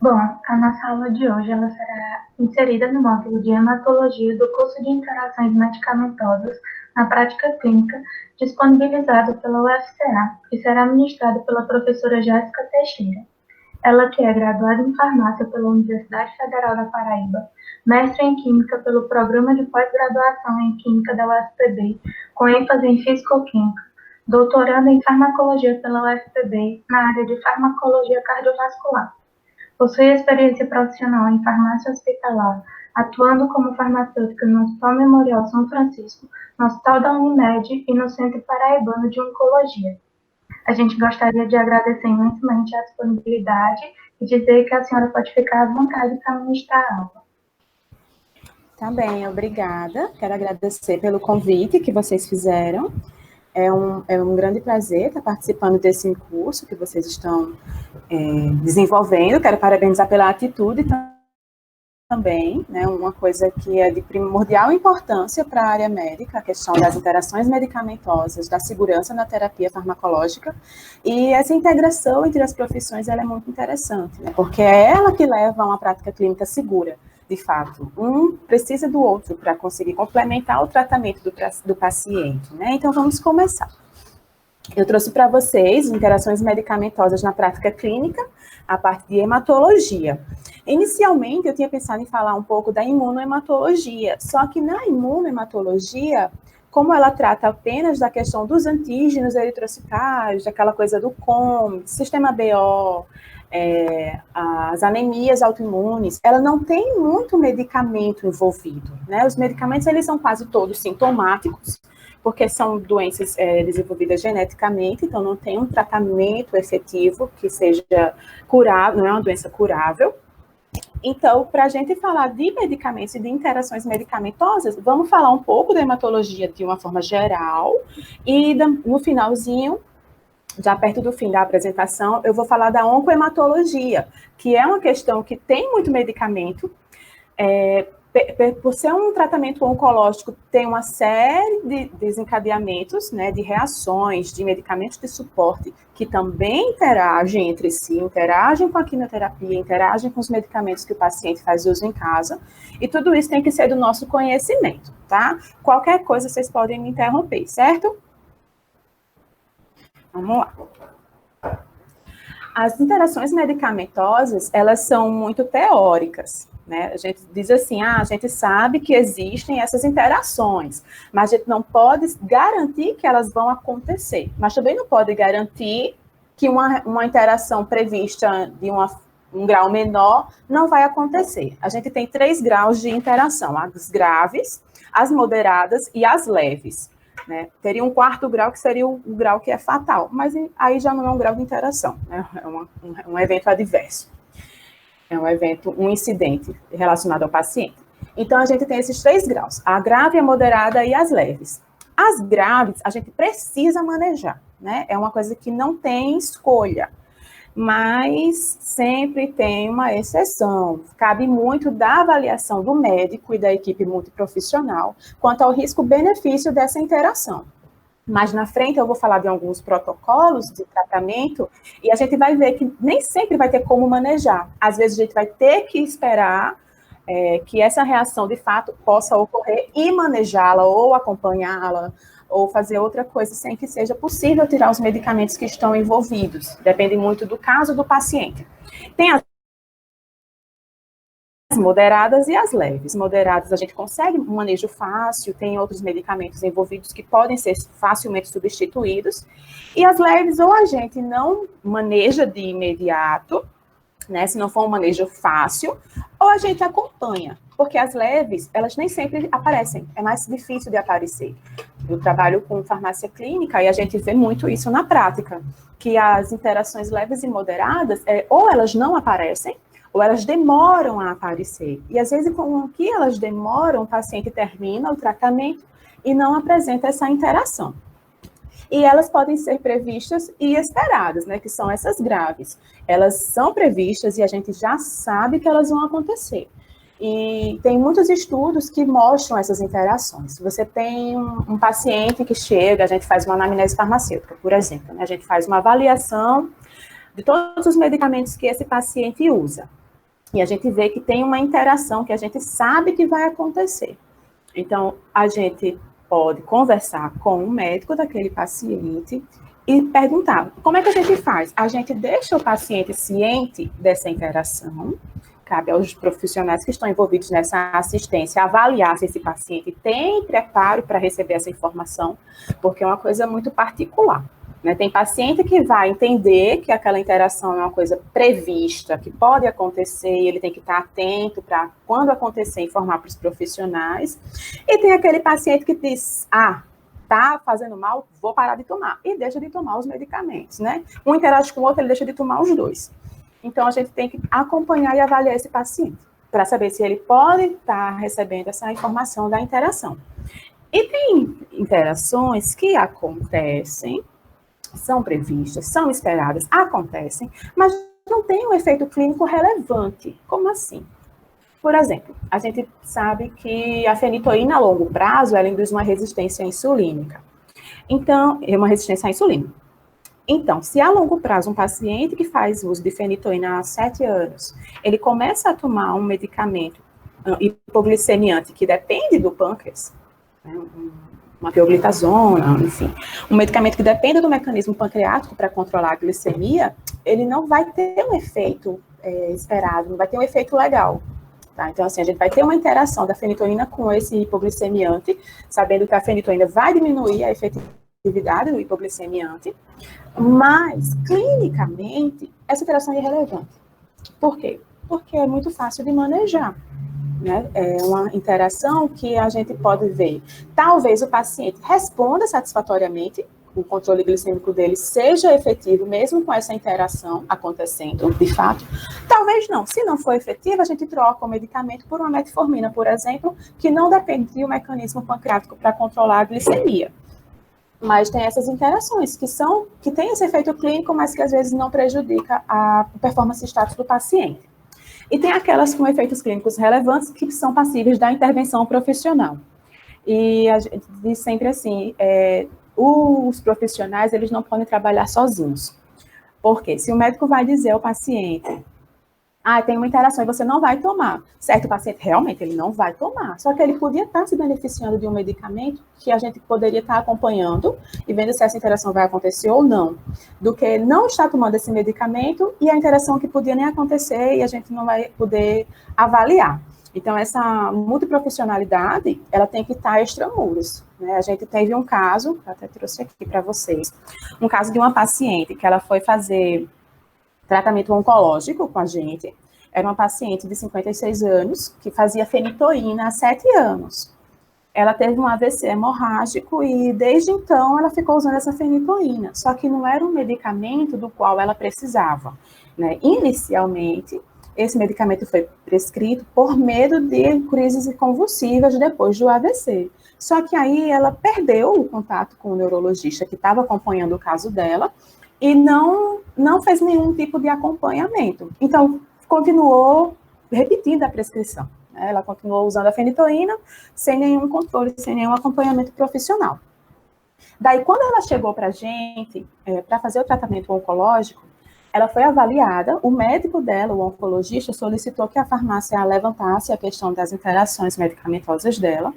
Bom, a nossa aula de hoje ela será inserida no módulo de hematologia do curso de interações medicamentosas na prática clínica, disponibilizado pela UFCA e será ministrado pela professora Jéssica Teixeira. Ela que é graduada em farmácia pela Universidade Federal da Paraíba, mestre em química pelo Programa de Pós-Graduação em Química da UFPB, com ênfase em Fisicoquímica, doutoranda em farmacologia pela UFPB na área de farmacologia cardiovascular. Possui experiência profissional em farmácia hospitalar, atuando como farmacêutica no Hospital Memorial São Francisco, no Hospital da Unimed e no Centro Paraibano de Oncologia. A gente gostaria de agradecer imensamente a disponibilidade e dizer que a senhora pode ficar à vontade para ministrar a aula. Tá bem, obrigada. Quero agradecer pelo convite que vocês fizeram. É um grande prazer estar participando desse curso que vocês estão desenvolvendo. Quero parabenizar pela atitude também, né? Uma coisa que é de primordial importância para a área médica, a questão das interações medicamentosas, da segurança na terapia farmacológica, e essa integração entre as profissões ela é muito interessante, né? Porque é ela que leva a uma prática clínica segura. De fato, um precisa do outro para conseguir complementar o tratamento do paciente, né? Então, vamos começar. Eu trouxe para vocês interações medicamentosas na prática clínica, a parte de hematologia. Inicialmente, eu tinha pensado em falar um pouco da imunohematologia, só que na imunohematologia, como ela trata apenas da questão dos antígenos eritrocitários, daquela coisa do COM, sistema BO, as anemias autoimunes, ela não tem muito medicamento envolvido, né? Os medicamentos, eles são quase todos sintomáticos, porque são doenças desenvolvidas geneticamente, então não tem um tratamento efetivo que seja curável, não é uma doença curável. Então, para a gente falar de medicamentos e de interações medicamentosas, vamos falar um pouco da hematologia de uma forma geral, e no finalzinho, já perto do fim da apresentação, eu vou falar da oncohematologia, que é uma questão que tem muito medicamento, por ser um tratamento oncológico, tem uma série de desencadeamentos, né, de reações, de medicamentos de suporte, que também interagem entre si, interagem com a quimioterapia, interagem com os medicamentos que o paciente faz uso em casa, e tudo isso tem que ser do nosso conhecimento, tá? Qualquer coisa vocês podem me interromper, certo? Vamos lá. As interações medicamentosas, elas são muito teóricas, né? A gente diz assim, a gente sabe que existem essas interações, mas a gente não pode garantir que elas vão acontecer, mas também não pode garantir que uma interação prevista de um grau menor não vai acontecer. A gente tem 3 graus de interação, as graves, as moderadas e as leves. Né? Teria um 4º grau, que seria o grau que é fatal, mas aí já não é um grau de interação, né? É um evento adverso, é um incidente relacionado ao paciente. Então, a gente tem esses 3 graus, a grave, a moderada e as leves. As graves, a gente precisa manejar, né? É uma coisa que não tem escolha, mas sempre tem uma exceção. Cabe muito da avaliação do médico e da equipe multiprofissional quanto ao risco-benefício dessa interação. Mas na frente eu vou falar de alguns protocolos de tratamento e a gente vai ver que nem sempre vai ter como manejar. Às vezes a gente vai ter que esperar que essa reação de fato possa ocorrer e manejá-la ou acompanhá-la, ou fazer outra coisa sem que seja possível tirar os medicamentos que estão envolvidos. Depende muito do caso do paciente. Tem as moderadas e as leves. Moderadas a gente consegue um manejo fácil, tem outros medicamentos envolvidos que podem ser facilmente substituídos. E as leves, ou a gente não maneja de imediato, né, se não for um manejo fácil, ou a gente acompanha, porque as leves, elas nem sempre aparecem, é mais difícil de aparecer. Eu trabalho com farmácia clínica e a gente vê muito isso na prática, que as interações leves e moderadas, ou elas não aparecem, ou elas demoram a aparecer. E às vezes, com o que elas demoram, o paciente termina o tratamento e não apresenta essa interação. E elas podem ser previstas e esperadas, né, que são essas graves. Elas são previstas e a gente já sabe que elas vão acontecer. E tem muitos estudos que mostram essas interações. Você tem um paciente que chega, a gente faz uma anamnese farmacêutica, por exemplo, né, a gente faz uma avaliação de todos os medicamentos que esse paciente usa. E a gente vê que tem uma interação que a gente sabe que vai acontecer. Então, a gente pode conversar com o médico daquele paciente e perguntar, como é que a gente faz? A gente deixa o paciente ciente dessa interação, cabe aos profissionais que estão envolvidos nessa assistência avaliar se esse paciente tem preparo para receber essa informação, porque é uma coisa muito particular. Né? Tem paciente que vai entender que aquela interação é uma coisa prevista, que pode acontecer, e ele tem que estar atento para, quando acontecer, informar para os profissionais. E tem aquele paciente que diz, tá fazendo mal, vou parar de tomar. E deixa de tomar os medicamentos, né? Um interage com o outro, ele deixa de tomar os dois. Então, a gente tem que acompanhar e avaliar esse paciente, para saber se ele pode estar recebendo essa informação da interação. E tem interações que acontecem, são previstas, são esperadas, acontecem, mas não tem um efeito clínico relevante. Como assim? Por exemplo, a gente sabe que a fenitoína a longo prazo, ela induz uma resistência insulínica. Então, é uma resistência à insulina. Então, se a longo prazo um paciente que faz uso de fenitoína há 7 anos, ele começa a tomar um medicamento hipoglicemiante que depende do pâncreas, né, uma pioglitazona, enfim, um medicamento que depende do mecanismo pancreático para controlar a glicemia, ele não vai ter um efeito esperado, não vai ter um efeito legal. Tá? Então, assim, a gente vai ter uma interação da fenitoína com esse hipoglicemiante, sabendo que a fenitoína vai diminuir a efetividade do hipoglicemiante, mas, clinicamente, essa interação é irrelevante. Por quê? Porque é muito fácil de manejar. Né? É uma interação que a gente pode ver. Talvez o paciente responda satisfatoriamente, o controle glicêmico dele seja efetivo, mesmo com essa interação acontecendo, de fato. Talvez não. Se não for efetivo, a gente troca o medicamento por uma metformina, por exemplo, que não depende do mecanismo pancreático para controlar a glicemia. Mas tem essas interações que têm esse efeito clínico, mas que às vezes não prejudica a performance e status do paciente. E tem aquelas com efeitos clínicos relevantes que são passíveis da intervenção profissional. E a gente diz sempre assim, os profissionais, eles não podem trabalhar sozinhos. Porque se o médico vai dizer ao paciente, tem uma interação e você não vai tomar. Certo, o paciente realmente ele não vai tomar. Só que ele podia estar se beneficiando de um medicamento que a gente poderia estar acompanhando e vendo se essa interação vai acontecer ou não. Do que não estar tomando esse medicamento e a interação que podia nem acontecer e a gente não vai poder avaliar. Então, essa multiprofissionalidade, ela tem que estar extramuros. Né? A gente teve um caso, até trouxe aqui para vocês, um caso de uma paciente que ela foi fazer tratamento oncológico com a gente. Era uma paciente de 56 anos, que fazia fenitoína há 7 anos. Ela teve um AVC hemorrágico e, desde então, ela ficou usando essa fenitoína. Só que não era um medicamento do qual ela precisava. Né? Inicialmente, esse medicamento foi prescrito por medo de crises convulsivas depois do AVC. Só que aí ela perdeu o contato com o neurologista que estava acompanhando o caso dela, e não fez nenhum tipo de acompanhamento. Então, continuou repetindo a prescrição. Né? Ela continuou usando a fenitoína sem nenhum controle, sem nenhum acompanhamento profissional. Daí, quando ela chegou para a gente, para fazer o tratamento oncológico, ela foi avaliada, o médico dela, o oncologista, solicitou que a farmácia levantasse a questão das interações medicamentosas dela,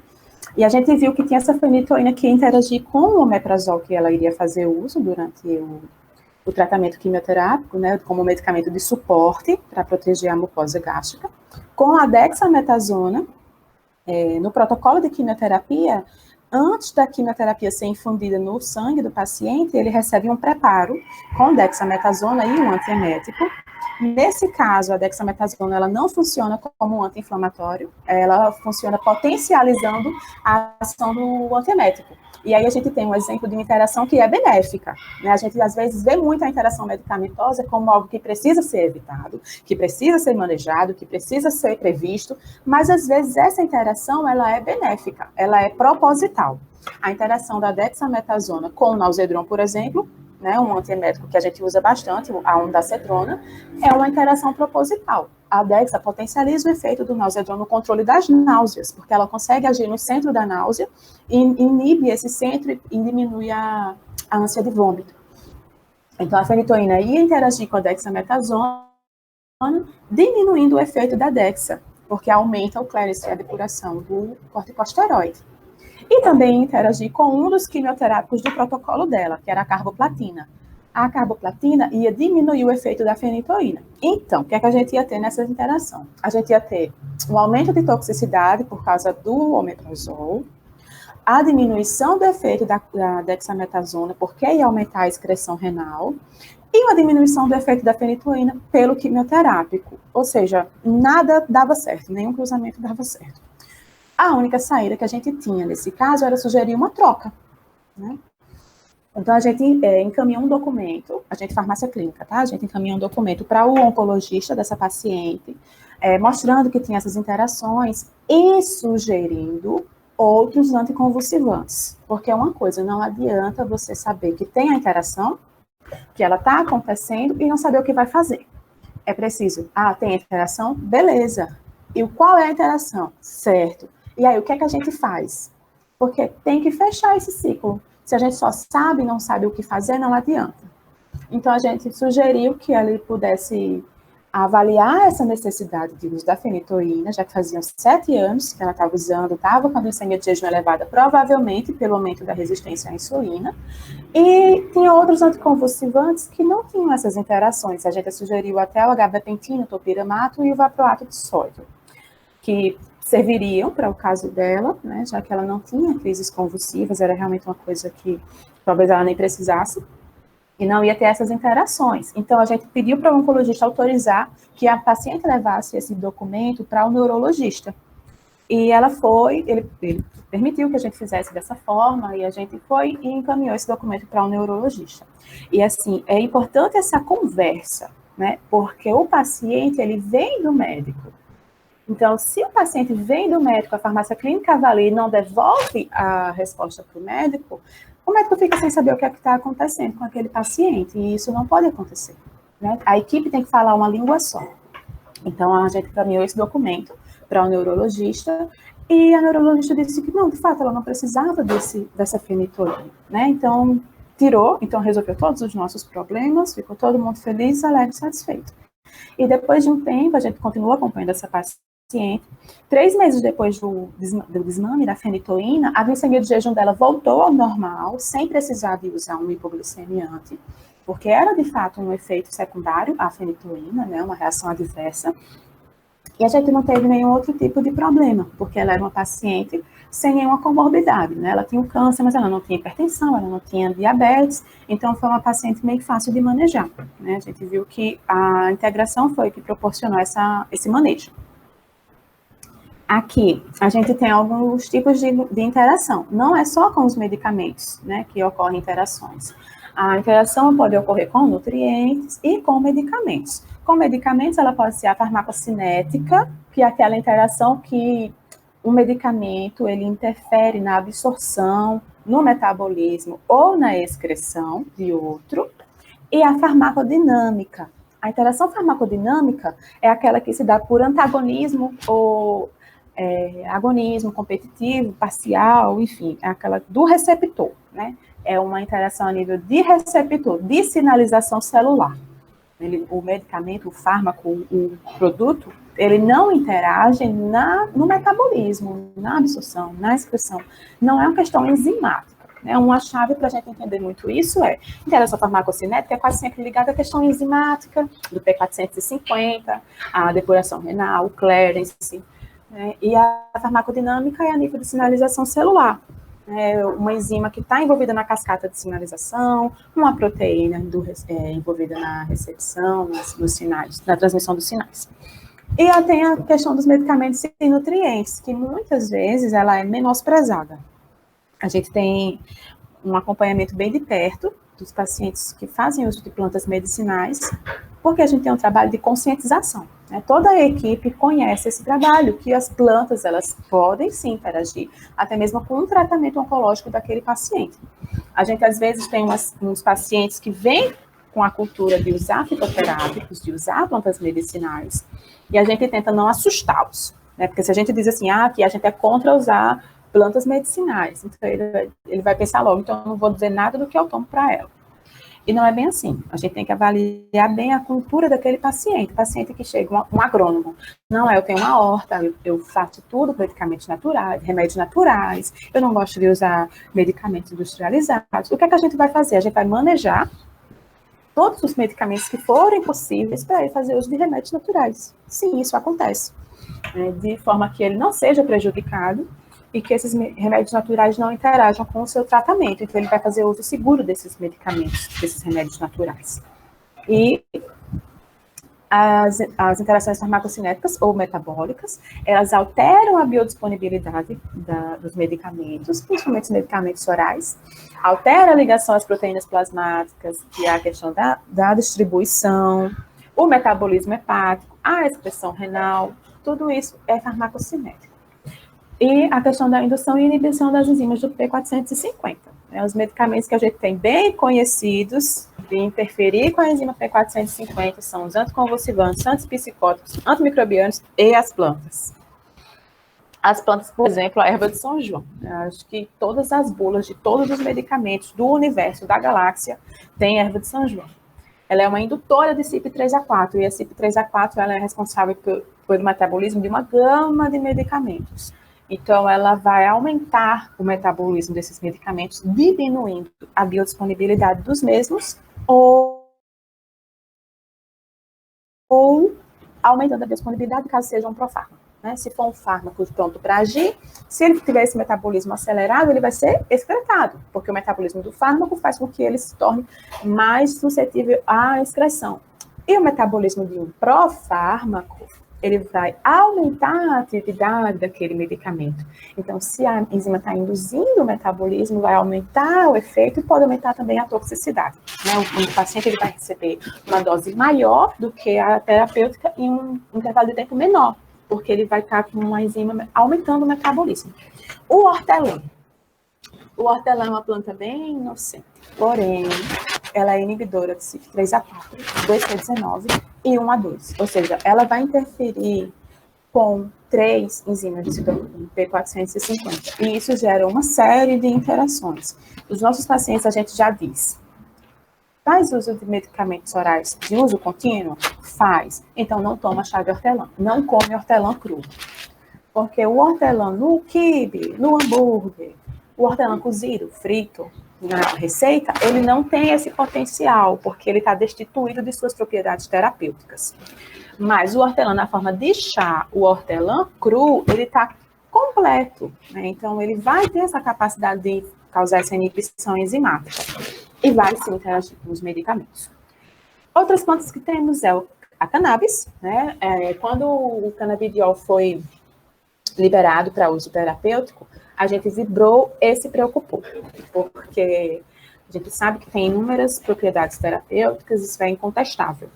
e a gente viu que tinha essa fenitoína que ia interagir com o omeprazol que ela iria fazer uso durante o tratamento quimioterápico, né, como medicamento de suporte para proteger a mucosa gástrica, com a dexametasona, no protocolo de quimioterapia, antes da quimioterapia ser infundida no sangue do paciente, ele recebe um preparo com dexametasona e um antiemético. Nesse caso, a dexametasona ela não funciona como um anti-inflamatório, ela funciona potencializando a ação do antiemético. E aí a gente tem um exemplo de uma interação que é benéfica. Né? A gente, às vezes, vê muito a interação medicamentosa como algo que precisa ser evitado, que precisa ser manejado, que precisa ser previsto, mas, às vezes, essa interação ela é benéfica, ela é proposital. A interação da dexametasona com o Nalzedron, por exemplo, né, um antiemético que a gente usa bastante, a ondansetrona, é uma interação proposital. A dexa potencializa o efeito do Nalzedron no controle das náuseas, porque ela consegue agir no centro da náusea e inibe esse centro e diminui a ânsia de vômito. Então, a fenitoína ia interagir com a dexametasona diminuindo o efeito da DEXA, porque aumenta o clearance e a depuração do corticosteroide. E também interagir com um dos quimioterápicos do protocolo dela, que era a carboplatina. A carboplatina ia diminuir o efeito da fenitoína. Então, o que é que a gente ia ter nessa interação? A gente ia ter um aumento de toxicidade por causa do omeprazol, a diminuição do efeito da dexametasona, porque ia aumentar a excreção renal, e uma diminuição do efeito da fenitoína pelo quimioterápico. Ou seja, nada dava certo, nenhum cruzamento dava certo. A única saída que a gente tinha nesse caso era sugerir uma troca, né? Então, a gente encaminhou um documento, a gente farmácia clínica, tá? A gente encaminhou um documento para o oncologista dessa paciente, mostrando que tinha essas interações e sugerindo outros anticonvulsivantes. Porque é uma coisa, não adianta você saber que tem a interação, que ela está acontecendo e não saber o que vai fazer. É preciso, tem interação? Beleza. E qual é a interação? Certo. E aí, o que é que a gente faz? Porque tem que fechar esse ciclo. Se a gente só sabe e não sabe o que fazer, não adianta. Então, a gente sugeriu que ele pudesse avaliar essa necessidade de uso da fenitoína, já que faziam 7 anos que ela estava usando, estava com a glicemia de jejum elevada, provavelmente pelo aumento da resistência à insulina, e tinha outros anticonvulsivantes que não tinham essas interações. A gente sugeriu até o gabapentina, o topiramato e o valproato de sódio, que serviriam para o caso dela, né, já que ela não tinha crises convulsivas, era realmente uma coisa que talvez ela nem precisasse, e não ia ter essas interações. Então, a gente pediu para o oncologista autorizar que a paciente levasse esse documento para o neurologista. E ela foi, ele permitiu que a gente fizesse dessa forma, e a gente foi e encaminhou esse documento para o neurologista. E, assim, é importante essa conversa, né, porque o paciente, ele vem do médico. Então, se o paciente vem do médico, a farmácia clínica avalia e não devolve a resposta para o médico fica sem saber o que é que está acontecendo com aquele paciente, e isso não pode acontecer, né? A equipe tem que falar uma língua só. Então, a gente encaminhou esse documento para o neurologista, e a neurologista disse que não, de fato, ela não precisava dessa fenitoína, né? Então, resolveu todos os nossos problemas, ficou todo mundo feliz, alegre e satisfeito. E depois de um tempo, a gente continuou acompanhando essa paciente. 3 meses depois do desmame da fenitoína, a glicemia de jejum dela voltou ao normal, sem precisar de usar um hipoglicemiante, porque era, de fato, um efeito secundário à fenitoína, né, uma reação adversa. E a gente não teve nenhum outro tipo de problema, porque ela era uma paciente sem nenhuma comorbidade, né? Ela tinha um câncer, mas ela não tinha hipertensão, ela não tinha diabetes, então foi uma paciente meio fácil de manejar, né? A gente viu que a integração foi que proporcionou esse manejo. Aqui, a gente tem alguns tipos de interação. Não é só com os medicamentos, né, que ocorrem interações. A interação pode ocorrer com nutrientes e com medicamentos. Com medicamentos, ela pode ser a farmacocinética, que é aquela interação que o medicamento, ele interfere na absorção, no metabolismo ou na excreção de outro. E a farmacodinâmica. A interação farmacodinâmica é aquela que se dá por antagonismo ou agonismo competitivo, parcial, enfim, é aquela do receptor, né? É uma interação a nível de receptor, de sinalização celular. O medicamento, o fármaco, o produto, ele não interage no metabolismo, na absorção, na excreção. Não é uma questão enzimática. Né? Uma chave para a gente entender muito isso é interação farmacocinética é quase sempre ligada à questão enzimática, do P450, a depuração renal, o clearance. E a farmacodinâmica é a nível de sinalização celular. Uma enzima que está envolvida na cascata de sinalização, uma proteína envolvida na recepção, nos sinais, na transmissão dos sinais. E tem a questão dos medicamentos e nutrientes, que muitas vezes ela é menosprezada. A gente tem um acompanhamento bem de perto dos pacientes que fazem uso de plantas medicinais, porque a gente tem um trabalho de conscientização. Né? Toda a equipe conhece esse trabalho, que as plantas, elas podem sim interagir, até mesmo com o tratamento oncológico daquele paciente. A gente, às vezes, tem uns pacientes que vêm com a cultura de usar fitoterápicos, de usar plantas medicinais, e a gente tenta não assustá-los, né? Porque se a gente diz assim, que a gente é contra usar plantas medicinais, então ele vai pensar logo, então eu não vou dizer nada do que eu tomo para ela. E não é bem assim. A gente tem que avaliar bem a cultura daquele paciente. Paciente que chega, um agrônomo. Não é, eu tenho uma horta, eu faço tudo medicamentos naturais, remédios naturais, eu não gosto de usar medicamentos industrializados. O que é que a gente vai fazer? A gente vai manejar todos os medicamentos que forem possíveis para ele fazer uso de remédios naturais. Sim, isso acontece. De forma que ele não seja prejudicado e que esses remédios naturais não interajam com o seu tratamento. Então, ele vai fazer uso seguro desses medicamentos, desses remédios naturais. E as interações farmacocinéticas ou metabólicas, elas alteram a biodisponibilidade dos medicamentos, principalmente os medicamentos orais, altera a ligação às proteínas plasmáticas, que é a questão da distribuição, o metabolismo hepático, a excreção renal, tudo isso é farmacocinético. E a questão da indução e inibição das enzimas do P450. Os medicamentos que a gente tem bem conhecidos de interferir com a enzima P450 são os anticonvulsivantes, antipsicóticos, antimicrobianos e as plantas. As plantas, por exemplo, a erva de São João. Acho que todas as bulas de todos os medicamentos do universo, da galáxia, têm erva de São João. Ela é uma indutora de CYP3A4, e a CYP3A4 ela é responsável pelo metabolismo de uma gama de medicamentos. Então, ela vai aumentar o metabolismo desses medicamentos, diminuindo a biodisponibilidade dos mesmos, ou aumentando a biodisponibilidade caso seja um profármaco. Né? Se for um fármaco pronto para agir, se ele tiver esse metabolismo acelerado, ele vai ser excretado, porque o metabolismo do fármaco faz com que ele se torne mais suscetível à excreção. E o metabolismo de um profármaco, ele vai aumentar a atividade daquele medicamento. Então, se a enzima está induzindo o metabolismo, vai aumentar o efeito e pode aumentar também a toxicidade. Né? O paciente ele vai receber uma dose maior do que a terapêutica em um intervalo de tempo menor, porque ele vai estar com uma enzima aumentando o metabolismo. O hortelã. O hortelã é uma planta bem inocente, porém, ela é inibidora de CYP3A4, 2P19 e 1A2. Ou seja, ela vai interferir com 3 enzimas de citocromo P450. E isso gera uma série de interações. Os nossos pacientes, a gente já diz, faz uso de medicamentos orais de uso contínuo? Faz. Então, não toma chá de hortelã. Não come hortelã cru. Porque o hortelã no quibe, no hambúrguer, o hortelã cozido, frito, na receita, ele não tem esse potencial, porque ele está destituído de suas propriedades terapêuticas. Mas o hortelã, na forma de chá, o hortelã cru, ele está completo. Né? Então, ele vai ter essa capacidade de causar essa inibição enzimática. E vai sim interagir com os medicamentos. Outras plantas que temos é a cannabis, né? Quando o canabidiol foi liberado para uso terapêutico, a gente vibrou e se preocupou, porque a gente sabe que tem inúmeras propriedades terapêuticas, isso é incontestável.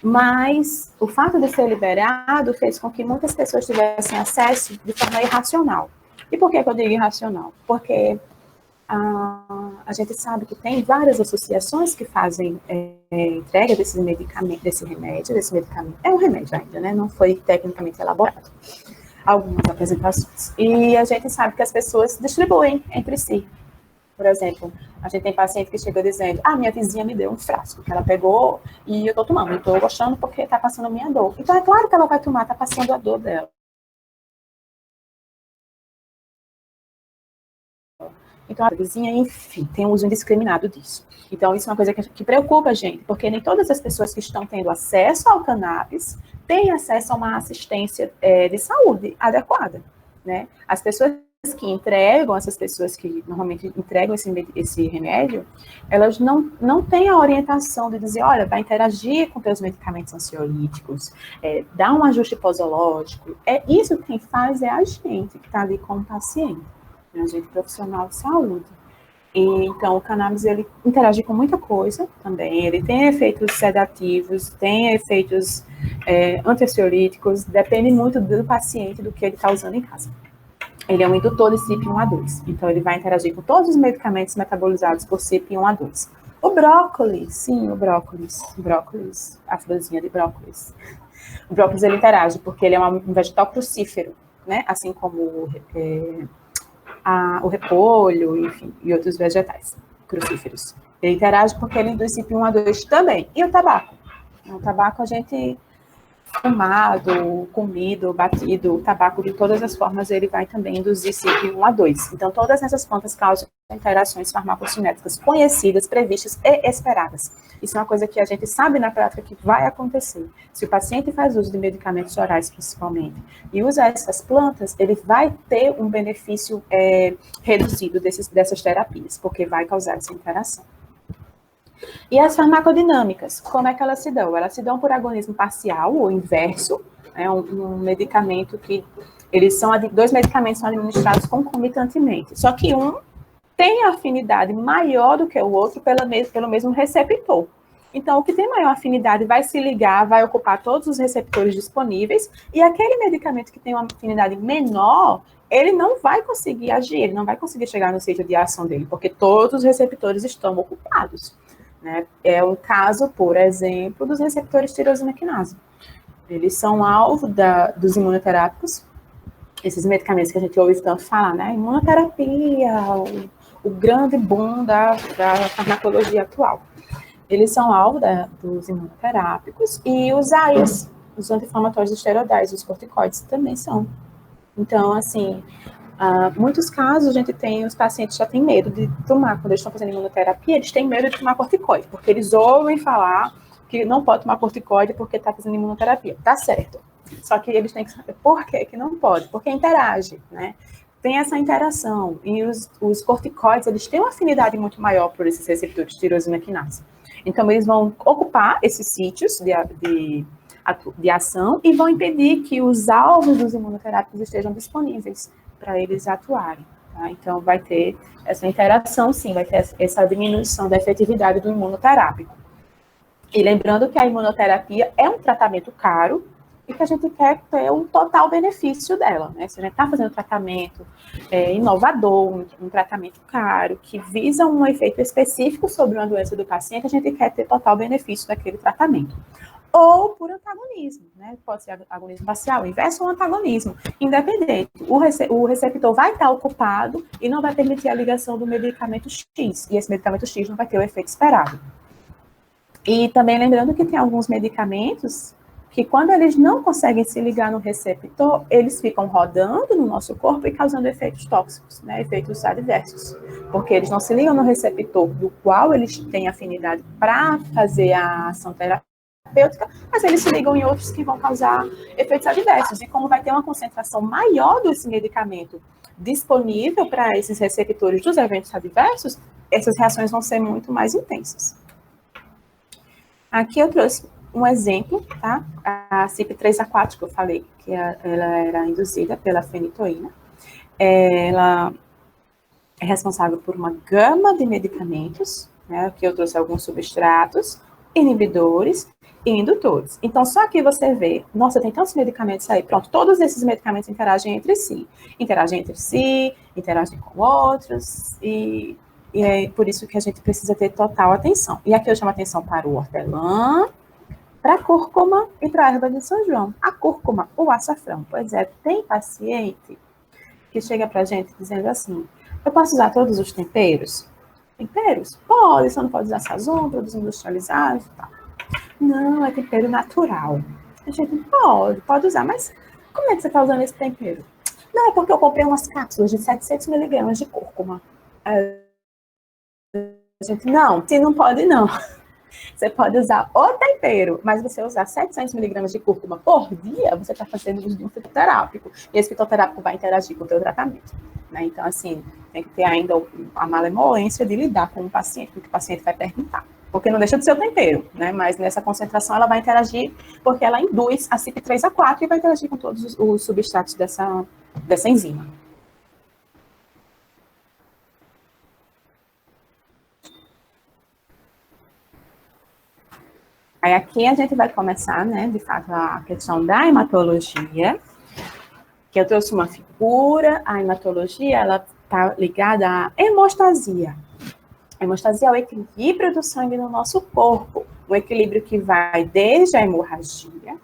Mas o fato de ser liberado fez com que muitas pessoas tivessem acesso de forma irracional. E por que eu digo irracional? Porque a gente sabe que tem várias associações que fazem entrega desse medicamento, desse medicamento. É um remédio ainda, né? Não foi tecnicamente elaborado. Algumas apresentações. E a gente sabe que as pessoas distribuem entre si. Por exemplo, a gente tem paciente que chega dizendo, minha vizinha me deu um frasco, que ela pegou e eu tô tomando, eu tô gostando porque tá passando a minha dor. Então é claro que ela vai tomar, tá passando a dor dela. Então, a vizinha, enfim, tem um uso indiscriminado disso. Então, isso é uma coisa que preocupa a gente, porque nem todas as pessoas que estão tendo acesso ao cannabis têm acesso a uma assistência de saúde adequada, né? As pessoas que entregam, essas pessoas que normalmente entregam esse remédio, elas não têm a orientação de dizer, olha, vai interagir com teus medicamentos ansiolíticos, dá um ajuste posológico. Isso quem faz é a gente que está ali com o paciente. A gente profissional de saúde. E, então, o cannabis, ele interage com muita coisa também. Ele tem efeitos sedativos, tem efeitos anti-ansiolíticos, depende muito do paciente, do que ele está usando em casa. Ele é um indutor de CYP1A2, então ele vai interagir com todos os medicamentos metabolizados por CYP1A2. O brócolis, sim, o brócolis, a florzinha de brócolis. O brócolis, ele interage porque ele é um vegetal crucífero, né? Assim como o repolho, enfim, e outros vegetais crucíferos. Ele interage porque ele induz CYP1A2 também. E o tabaco? O tabaco a gente fumado, comido, batido, o tabaco de todas as formas, ele vai também induzir CYP1A2. Então, todas essas plantas causam interações farmacocinéticas conhecidas, previstas e esperadas. Isso é uma coisa que a gente sabe na prática que vai acontecer. Se o paciente faz uso de medicamentos orais, principalmente, e usa essas plantas, ele vai ter um benefício reduzido dessas terapias, porque vai causar essa interação. E as farmacodinâmicas, como é que elas se dão? Elas se dão por agonismo parcial ou inverso, né, um medicamento que dois medicamentos são administrados concomitantemente, só que um tem afinidade maior do que o outro pelo mesmo receptor. Então, o que tem maior afinidade vai se ligar, vai ocupar todos os receptores disponíveis, e aquele medicamento que tem uma afinidade menor, ele não vai conseguir agir, ele não vai conseguir chegar no sítio de ação dele, porque todos os receptores estão ocupados. Né? É um caso, por exemplo, dos receptores tirosina quinase. Eles são alvo dos imunoterápicos, esses medicamentos que a gente ouve tanto falar, né? Imunoterapia, o grande boom da farmacologia atual. Eles são alvo dos imunoterápicos e os AIs, os anti-inflamatórios esteroidais, os corticoides também são. Então, assim, muitos casos a gente tem, os pacientes já têm medo de tomar, quando eles estão fazendo imunoterapia, eles têm medo de tomar corticoide, porque eles ouvem falar que não pode tomar corticoide porque está fazendo imunoterapia. Tá certo. Só que eles têm que saber por que não pode, porque interage, né? Tem essa interação, e os corticoides, eles têm uma afinidade muito maior por esses receptores de tirosina quinase. Então, eles vão ocupar esses sítios de ação e vão impedir que os alvos dos imunoterápicos estejam disponíveis para eles atuarem. Tá? Então, vai ter essa interação, sim, vai ter essa diminuição da efetividade do imunoterápico. E lembrando que a imunoterapia é um tratamento caro e que a gente quer ter um total benefício dela, né? Se a gente está fazendo um tratamento inovador, um tratamento caro, que visa um efeito específico sobre uma doença do paciente, a gente quer ter total benefício daquele tratamento. Ou por antagonismo, né? Pode ser agonismo parcial, inverso ou antagonismo, independente. O receptor vai estar ocupado e não vai permitir a ligação do medicamento X, e esse medicamento X não vai ter o efeito esperado. E também lembrando que tem alguns medicamentos que quando eles não conseguem se ligar no receptor, eles ficam rodando no nosso corpo e causando efeitos tóxicos, né? Efeitos adversos, porque eles não se ligam no receptor do qual eles têm afinidade para fazer a ação terapêutica, mas eles se ligam em outros que vão causar efeitos adversos. E como vai ter uma concentração maior desse medicamento disponível para esses receptores dos eventos adversos, essas reações vão ser muito mais intensas. Aqui eu trouxe um exemplo, tá? A CYP3A4, que eu falei, que ela era induzida pela fenitoína. Ela é responsável por uma gama de medicamentos, né? Aqui eu trouxe alguns substratos, inibidores e indutores. Então, só aqui você vê, nossa, tem tantos medicamentos aí, pronto, todos esses medicamentos interagem entre si, interagem com outros, e é por isso que a gente precisa ter total atenção. E aqui eu chamo atenção para o hortelã, para a cúrcuma e para a erva de São João. A cúrcuma, o açafrão, pois é, tem paciente que chega para a gente dizendo assim, eu posso usar todos os temperos? Temperos? Pode, você não pode usar sazon, produtos industrializados e tal. Não, é tempero natural. A gente pode usar, mas como é que você está usando esse tempero? Não, é porque eu comprei umas cápsulas de 700 miligramas de cúrcuma. A gente, não, se não pode, não. Você pode usar o tempero, mas você usar 700 miligramas de cúrcuma por dia, você está fazendo uso de um fitoterápico. E esse fitoterápico vai interagir com o teu tratamento. Né? Então, assim, tem que ter ainda a malemolência de lidar com o paciente, porque o paciente vai perguntar. Porque não deixa de ser o tempero, né? Mas nessa concentração ela vai interagir, porque ela induz a CYP3A4 e vai interagir com todos os substratos dessa enzima. Aí aqui a gente vai começar, né, de fato, a questão da hematologia, que eu trouxe uma figura, a hematologia, ela está ligada à hemostasia. A hemostasia é o equilíbrio do sangue no nosso corpo, um equilíbrio que vai desde a hemorragia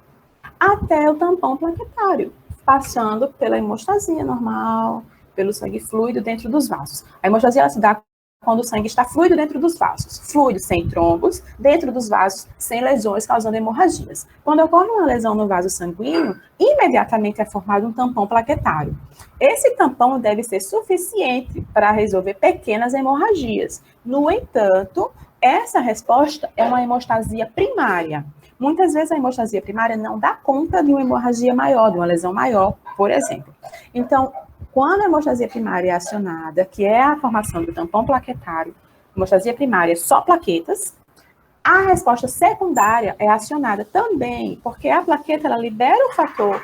até o tampão plaquetário, passando pela hemostasia normal, pelo sangue fluido dentro dos vasos. A hemostasia ela se dá quando o sangue está fluido dentro dos vasos, fluido sem trombos, dentro dos vasos, sem lesões, causando hemorragias. Quando ocorre uma lesão no vaso sanguíneo, imediatamente é formado um tampão plaquetário. Esse tampão deve ser suficiente para resolver pequenas hemorragias. No entanto, essa resposta é uma hemostasia primária. Muitas vezes a hemostasia primária não dá conta de uma hemorragia maior, de uma lesão maior, por exemplo. Então, quando a hemostasia primária é acionada, que é a formação do tampão plaquetário, hemostasia primária só plaquetas, a resposta secundária é acionada também, porque a plaqueta ela libera o fator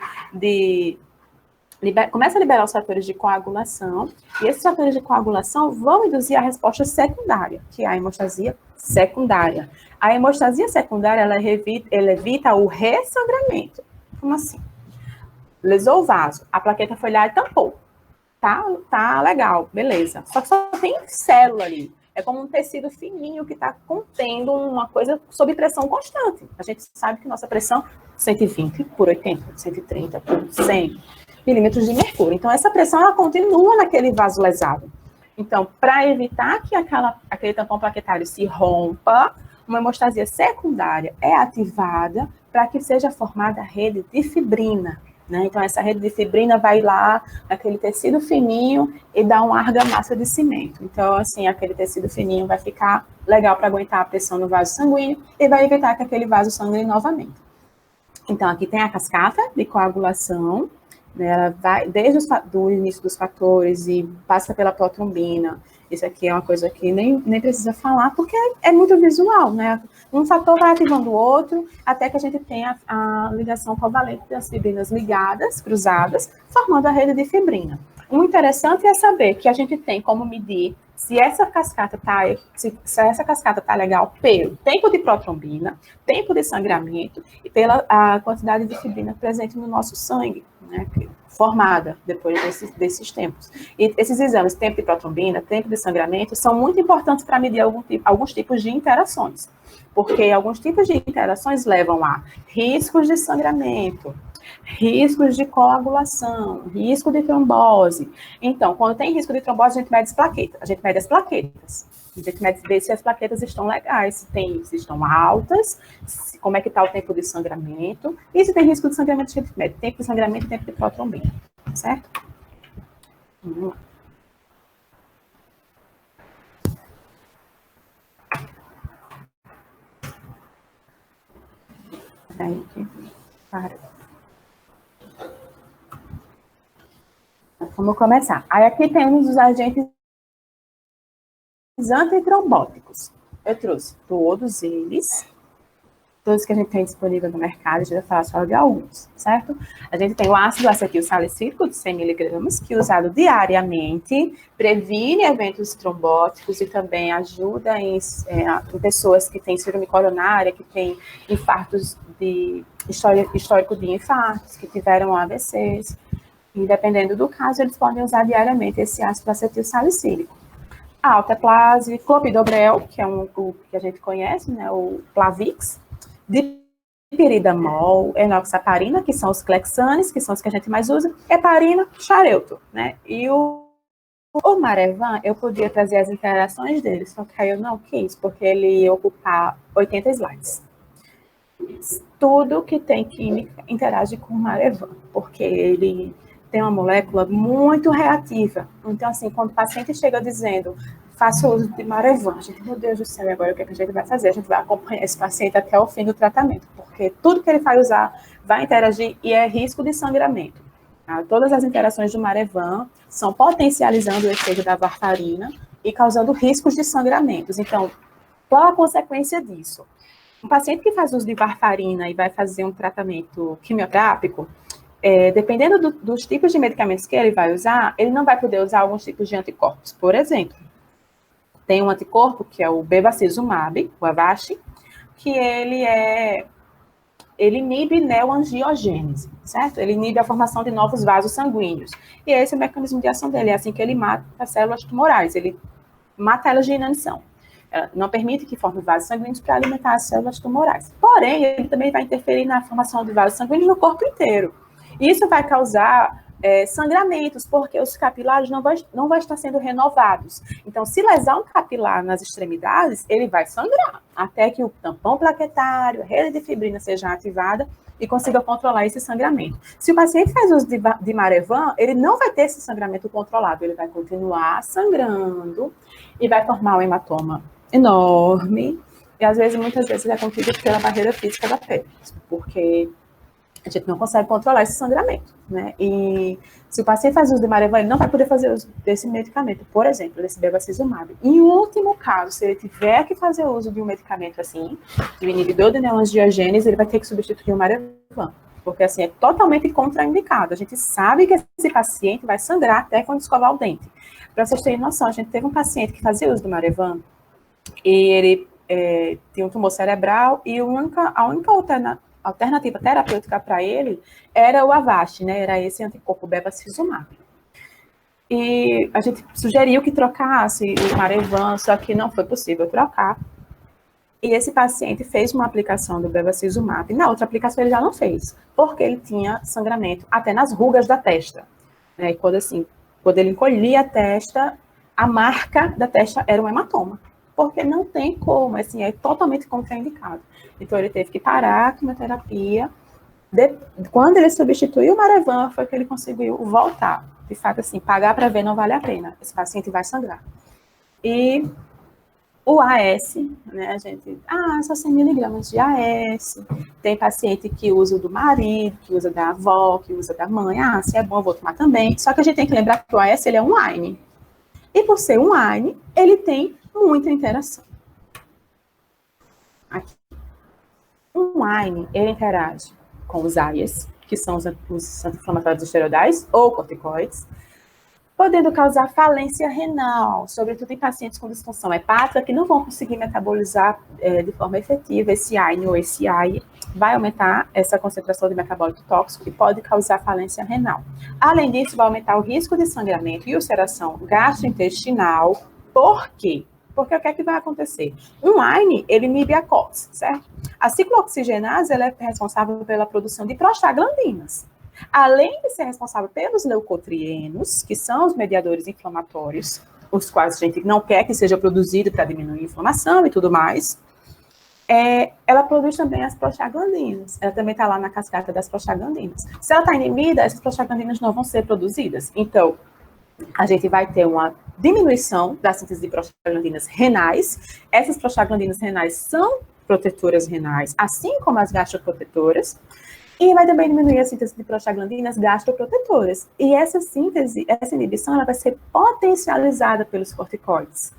começa a liberar os fatores de coagulação, e esses fatores de coagulação vão induzir a resposta secundária, que é a hemostasia secundária. A hemostasia secundária, ela evita o ressangramento. Como assim? Lesou o vaso, a plaqueta foi lá e tampou. Tá legal, beleza. Só que só tem célula ali. É como um tecido fininho que está contendo uma coisa sob pressão constante. A gente sabe que nossa pressão 120 por 80, 130 por 100 milímetros de mercúrio. Então, essa pressão, ela continua naquele vaso lesado. Então, para evitar que aquele tampão plaquetário se rompa, uma hemostasia secundária é ativada para que seja formada a rede de fibrina. Né? Então, essa rede de fibrina vai lá naquele tecido fininho e dá uma argamassa de cimento. Então, assim, aquele tecido fininho vai ficar legal para aguentar a pressão no vaso sanguíneo e vai evitar que aquele vaso sangre novamente. Então, aqui tem a cascata de coagulação, né? Ela vai desde o início dos fatores e passa pela protrombina. Isso aqui é uma coisa que nem precisa falar, porque é muito visual, né? Um fator vai ativando o outro, até que a gente tenha a ligação covalente das fibrinas ligadas, cruzadas, formando a rede de fibrina. O interessante é saber que a gente tem como medir se essa cascata tá legal pelo tempo de protrombina, tempo de sangramento e pela a quantidade de fibrina presente no nosso sangue, né, formada depois desses tempos. E esses exames, tempo de protrombina, tempo de sangramento, são muito importantes para medir alguns tipos de interações, porque alguns tipos de interações levam a riscos de sangramento, riscos de coagulação, risco de trombose. Então, quando tem risco de trombose, a gente mede as plaquetas. A gente mede as plaquetas. A gente vê se as plaquetas estão legais, se estão altas, como é que está o tempo de sangramento. E se tem risco de sangramento, a gente mede tempo de sangramento e tempo de protrombina. Certo? Vamos lá. Peraí, para. Vamos começar. Aí aqui temos os agentes antitrombóticos. Eu trouxe todos todos que a gente tem disponível no mercado, a gente vai falar só de alguns, certo? A gente tem o ácido acetil salicílico de 100 miligramas, que usado diariamente previne eventos trombóticos e também ajuda em pessoas que têm síndrome coronária, que têm infartos histórico de infartos, que tiveram AVCs. E dependendo do caso, eles podem usar diariamente esse ácido acetil salicílico. A alteplase, clopidogrel, que é o que a gente conhece, né, o Plavix, dipiridamol, enoxaparina, que são os clexanes, que são os que a gente mais usa, heparina, xarelto, né, e o Marevan, eu podia trazer as interações dele, só que aí eu não quis, porque ele ia ocupar 80 slides. Tudo que tem química interage com o Marevan, porque ele tem uma molécula muito reativa. Então, assim, quando o paciente chega dizendo, faça uso de Marevan, a gente, meu Deus do céu, agora o que a gente vai fazer? A gente vai acompanhar esse paciente até o fim do tratamento, porque tudo que ele vai usar vai interagir e é risco de sangramento. Tá? Todas as interações do Marevan são potencializando o efeito da varfarina e causando riscos de sangramentos. Então, qual a consequência disso? Um paciente que faz uso de varfarina e vai fazer um tratamento quimioterápico, dependendo dos tipos de medicamentos que ele vai usar, ele não vai poder usar alguns tipos de anticorpos. Por exemplo, tem um anticorpo que é o bevacizumab, o Avashi, que ele inibe neoangiogênese, certo? Ele inibe a formação de novos vasos sanguíneos. E esse é o mecanismo de ação dele, é assim que ele mata as células tumorais, ele mata elas de inanição. Não permite que forme vasos sanguíneos para alimentar as células tumorais. Porém, ele também vai interferir na formação de vasos sanguíneos no corpo inteiro. Isso vai causar sangramentos, porque os capilares não vai estar sendo renovados. Então, se lesar um capilar nas extremidades, ele vai sangrar, até que o tampão plaquetário, a rede de fibrina seja ativada e consiga controlar esse sangramento. Se o paciente faz uso de Marevan, ele não vai ter esse sangramento controlado, ele vai continuar sangrando e vai formar um hematoma enorme, e às vezes, muitas vezes, é contido pela barreira física da pele, porque a gente não consegue controlar esse sangramento, né? E se o paciente faz uso de Marevan, ele não vai poder fazer uso desse medicamento, por exemplo, desse bevacizumab. Em último caso, se ele tiver que fazer uso de um medicamento assim, de um inibidor de neoangiogênese, ele vai ter que substituir o Marevan, porque assim, é totalmente contraindicado. A gente sabe que esse paciente vai sangrar até quando escovar o dente. Para vocês terem noção, a gente teve um paciente que fazia uso do Marevan, e ele tinha um tumor cerebral, e a única alternativa terapêutica para ele era o Avast, né? Era esse anticorpo bevacizumab. E a gente sugeriu que trocasse o Marevan, só que não foi possível trocar. E esse paciente fez uma aplicação do bevacizumab. Na outra aplicação ele já não fez, porque ele tinha sangramento até nas rugas da testa. Né? E quando ele encolhia a testa, a marca da testa era um hematoma. Porque não tem como, assim, é totalmente contraindicado. Então, ele teve que parar a quimioterapia. Quando ele substituiu o Marevan, foi que ele conseguiu voltar. De fato, assim, pagar para ver não vale a pena. Esse paciente vai sangrar. E o AS, né, a gente... só 100 miligramas de AS. Tem paciente que usa o do marido, que usa da avó, que usa da mãe. Se é bom, eu vou tomar também. Só que a gente tem que lembrar que o AS, ele é um AINE. E por ser um AINE, ele tem muita interação. Aqui. Um AINE, ele interage com os AIAs, que são os anti-inflamatórios esteroidais ou corticoides, podendo causar falência renal, sobretudo em pacientes com disfunção hepática, que não vão conseguir metabolizar de forma efetiva esse AINE ou esse AIA, vai aumentar essa concentração de metabólito tóxico e pode causar falência renal. Além disso, vai aumentar o risco de sangramento e ulceração gastrointestinal. Por quê? Porque o que é que vai acontecer? Um AINE, ele inibe a COX, certo? A ciclooxigenase, ela é responsável pela produção de prostaglandinas. Além de ser responsável pelos leucotrienos, que são os mediadores inflamatórios, os quais a gente não quer que seja produzido para diminuir a inflamação e tudo mais, ela produz também as prostaglandinas. Ela também está lá na cascata das prostaglandinas. Se ela está inibida, essas prostaglandinas não vão ser produzidas. Então, a gente vai ter uma diminuição da síntese de prostaglandinas renais. Essas prostaglandinas renais são protetoras renais, assim como as gastroprotetoras, e vai também diminuir a síntese de prostaglandinas gastroprotetoras. E essa síntese, essa inibição, ela vai ser potencializada pelos corticoides.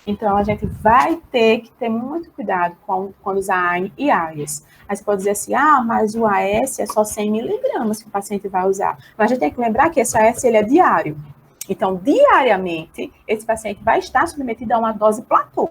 Então, a gente vai ter que ter muito cuidado quando usar AINE e AIAs. Aí você pode dizer assim, mas o AS é só 100 miligramas que o paciente vai usar. Mas a gente tem que lembrar que esse AS, ele é diário. Então, diariamente, esse paciente vai estar submetido a uma dose platô.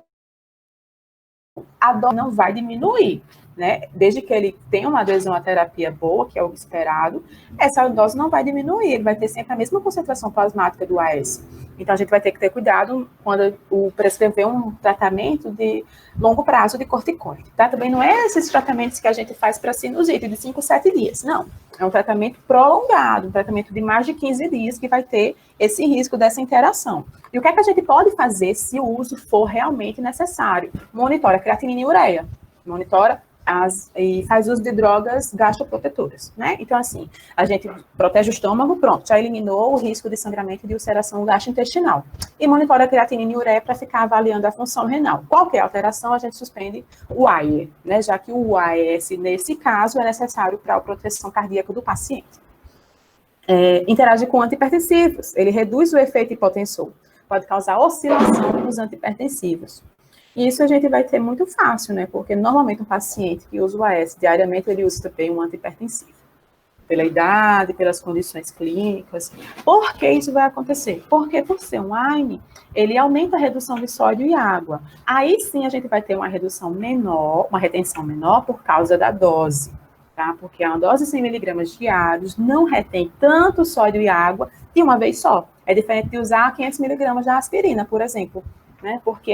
A dose não vai diminuir, né? Desde que ele tenha uma adesão à terapia boa, que é o esperado, essa dose não vai diminuir, ele vai ter sempre a mesma concentração plasmática do AS. Então, a gente vai ter que ter cuidado quando prescrever um tratamento de longo prazo de corticoide, tá? Também não é esses tratamentos que a gente faz para sinusite de 5, 7 dias, não. É um tratamento prolongado, um tratamento de mais de 15 dias que vai ter esse risco dessa interação. E o que é que a gente pode fazer se o uso for realmente necessário? Monitora a creatinina e ureia, monitora e faz uso de drogas gastroprotetoras, né? Então, assim, a gente protege o estômago, pronto, já eliminou o risco de sangramento e de ulceração gastrointestinal. E monitora a creatinina e ureia para ficar avaliando a função renal. Qualquer alteração, a gente suspende o AIE, né? Já que o AES, nesse caso, é necessário para a proteção cardíaca do paciente. Interage com antihipertensivos, ele reduz o efeito hipotensor, pode causar oscilação nos antihipertensivos. E isso a gente vai ter muito fácil, né? Porque normalmente um paciente que usa o AS diariamente, ele usa também um antihipertensivo. Pela idade, pelas condições clínicas. Por que isso vai acontecer? Porque por ser um AINE, ele aumenta a redução de sódio e água. Aí sim a gente vai ter uma redução menor, uma retenção menor por causa da dose, tá? Porque a dose de 100 miligramas diários não retém tanto sódio e água de uma vez só. É diferente de usar 500 miligramas de aspirina, por exemplo, né? Porque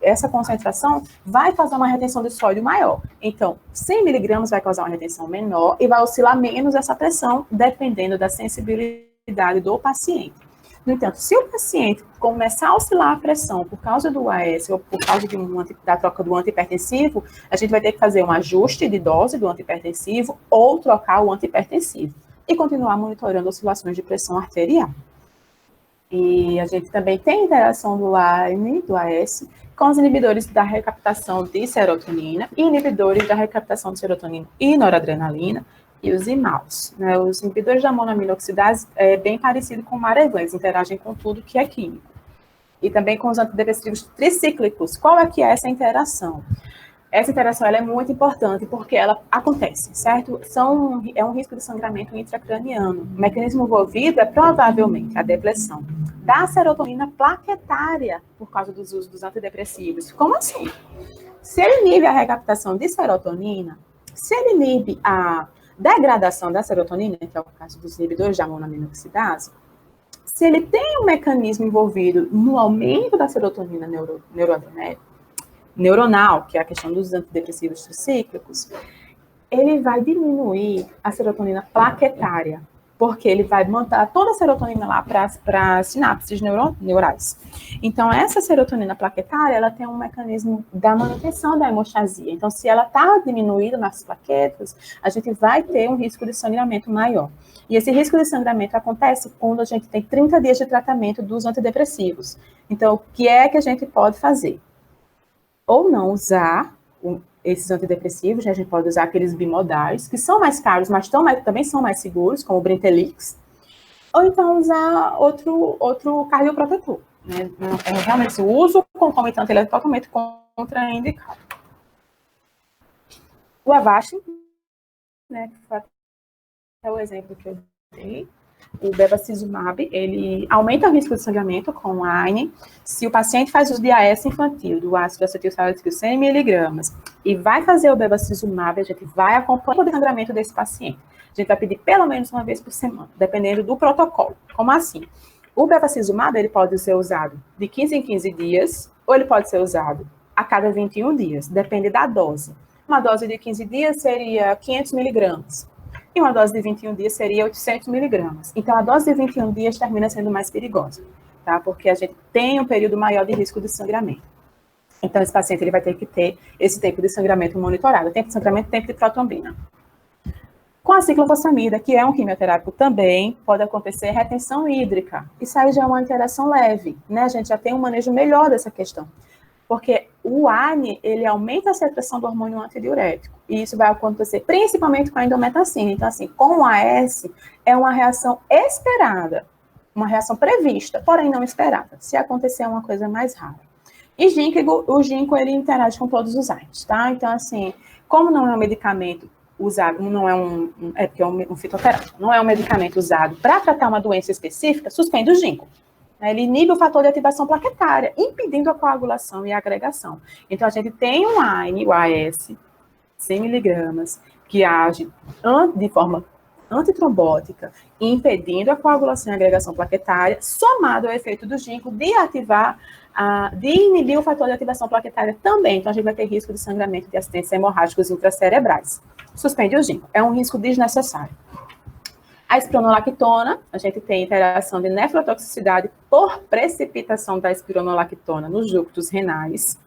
essa concentração vai causar uma retenção de sódio maior. Então, 100 miligramas vai causar uma retenção menor e vai oscilar menos essa pressão, dependendo da sensibilidade do paciente. No entanto, se o paciente começar a oscilar a pressão por causa do AS ou por causa da troca do antihipertensivo, a gente vai ter que fazer um ajuste de dose do antihipertensivo ou trocar o antihipertensivo e continuar monitorando oscilações de pressão arterial. E a gente também tem interação do AINE, do AS, com os inibidores da recaptação de serotonina e inibidores da recaptação de serotonina e noradrenalina, e os IMALs, né? Os inibidores da monoaminoxidase é bem parecido com o Marevan, eles interagem com tudo que é químico. E também com os antidepressivos tricíclicos. Qual é que é essa interação? Essa interação ela é muito importante porque ela acontece, certo? É um risco de sangramento intracraniano. O mecanismo envolvido é provavelmente a depressão da serotonina plaquetária por causa dos usos dos antidepressivos. Como assim? Se ele inibe a recaptação de serotonina, se ele inibe a degradação da serotonina, que é o caso dos inibidores da monoaminoxidase, se ele tem um mecanismo envolvido no aumento da serotonina neuronal, que é a questão dos antidepressivos tricíclicos, ele vai diminuir a serotonina plaquetária, porque ele vai mandar toda a serotonina lá para as sinapses neurais. Então, essa serotonina plaquetária, ela tem um mecanismo da manutenção da hemostasia. Então, se ela está diminuída nas plaquetas, a gente vai ter um risco de sangramento maior. E esse risco de sangramento acontece quando a gente tem 30 dias de tratamento dos antidepressivos. Então, o que é que a gente pode fazer? Ou não usar esses antidepressivos, né? A gente pode usar aqueles bimodais, que são mais caros, mas também são mais seguros, como o Brintellix, ou então usar outro cardioprotetor, né? Realmente, o uso concomitante ele é totalmente contraindicado. O Avastin, né, que foi até o exemplo que eu dei, o bevacizumab, ele aumenta o risco de sangramento com o AINE se o paciente faz uso de AS infantil, do ácido acetilsalicílico 100 miligramas, e vai fazer o bevacizumab, a gente vai acompanhar o sangramento desse paciente. A gente vai pedir pelo menos uma vez por semana, dependendo do protocolo. Como assim? O bevacizumab, ele pode ser usado de 15 em 15 dias, ou ele pode ser usado a cada 21 dias, depende da dose. Uma dose de 15 dias seria 500 miligramas. E uma dose de 21 dias seria 800 miligramas. Então, a dose de 21 dias termina sendo mais perigosa, tá? Porque a gente tem um período maior de risco de sangramento. Então, esse paciente ele vai ter que ter esse tempo de sangramento monitorado. Tempo de sangramento, tempo de protrombina. Com a ciclofosfamida, que é um quimioterápico também, pode acontecer retenção hídrica. Isso aí já é uma interação leve, né? A gente já tem um manejo melhor dessa questão. Porque o ANI, ele aumenta a secreção do hormônio antidiurético. E isso vai acontecer principalmente com a indometacina. Então, assim, com o AS, é uma reação esperada, uma reação prevista, porém não esperada. Se acontecer, é uma coisa mais rara. E o ginkgo, ele interage com todos os AINES, tá? Então, assim, como não é um medicamento usado, não é porque é um fitoterápico, não é um medicamento usado para tratar uma doença específica, suspende o ginkgo. Ele inibe o fator de ativação plaquetária, impedindo a coagulação e a agregação. Então, a gente tem um AINE, o AS, 100 miligramas, que age de forma antitrombótica, impedindo a coagulação e a agregação plaquetária, somado ao efeito do ginkgo de ativar, de inibir o fator de ativação plaquetária também. Então, a gente vai ter risco de sangramento de acidentes hemorrágicos intracerebrais. Suspende o ginkgo. É um risco desnecessário. A espironolactona, a gente tem interação de nefrotoxicidade por precipitação da espironolactona nos ductos renais,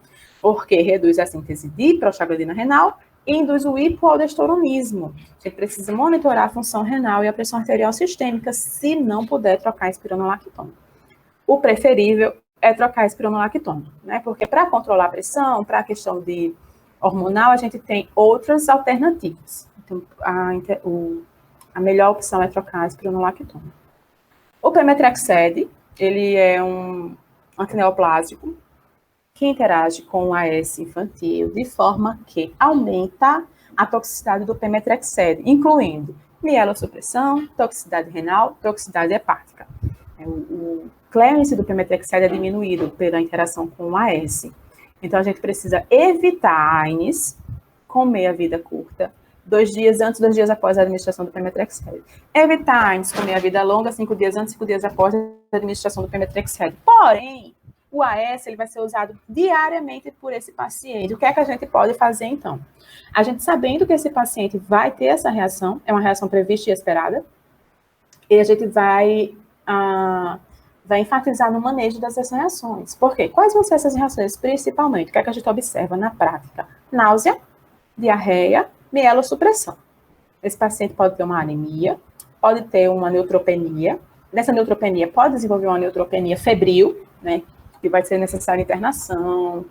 porque reduz a síntese de prostaglandina renal e induz o hipoaldosteronismo. A gente precisa monitorar a função renal e a pressão arterial sistêmica se não puder trocar a espironolactona. O preferível é trocar a espironolactona, né? Porque para controlar a pressão, para a questão de hormonal, a gente tem outras alternativas. Então, a melhor opção é trocar a espironolactona. O pemetrexed, ele é um antineoplásico que interage com o AS infantil de forma que aumenta a toxicidade do pemetrexed, incluindo mielossupressão, toxicidade renal, toxicidade hepática. O clearance do pemetrexed é diminuído pela interação com o AS. Então, a gente precisa evitar AINES com meia-vida curta, 2 dias antes, 2 dias após a administração do pemetrexed. Evitar AINES com meia-vida longa, 5 dias antes, 5 dias após a administração do pemetrexed. Porém, O AS ele vai ser usado diariamente por esse paciente. O que é que a gente pode fazer, então? A gente sabendo que esse paciente vai ter essa reação, é uma reação prevista e esperada, e a gente vai enfatizar no manejo dessas reações. Por quê? Quais vão ser essas reações, principalmente? O que é que a gente observa na prática? Náusea, diarreia, mielossupressão. Esse paciente pode ter uma anemia, pode ter uma neutropenia. Nessa neutropenia, pode desenvolver uma neutropenia febril, né? Que vai ser necessária internação,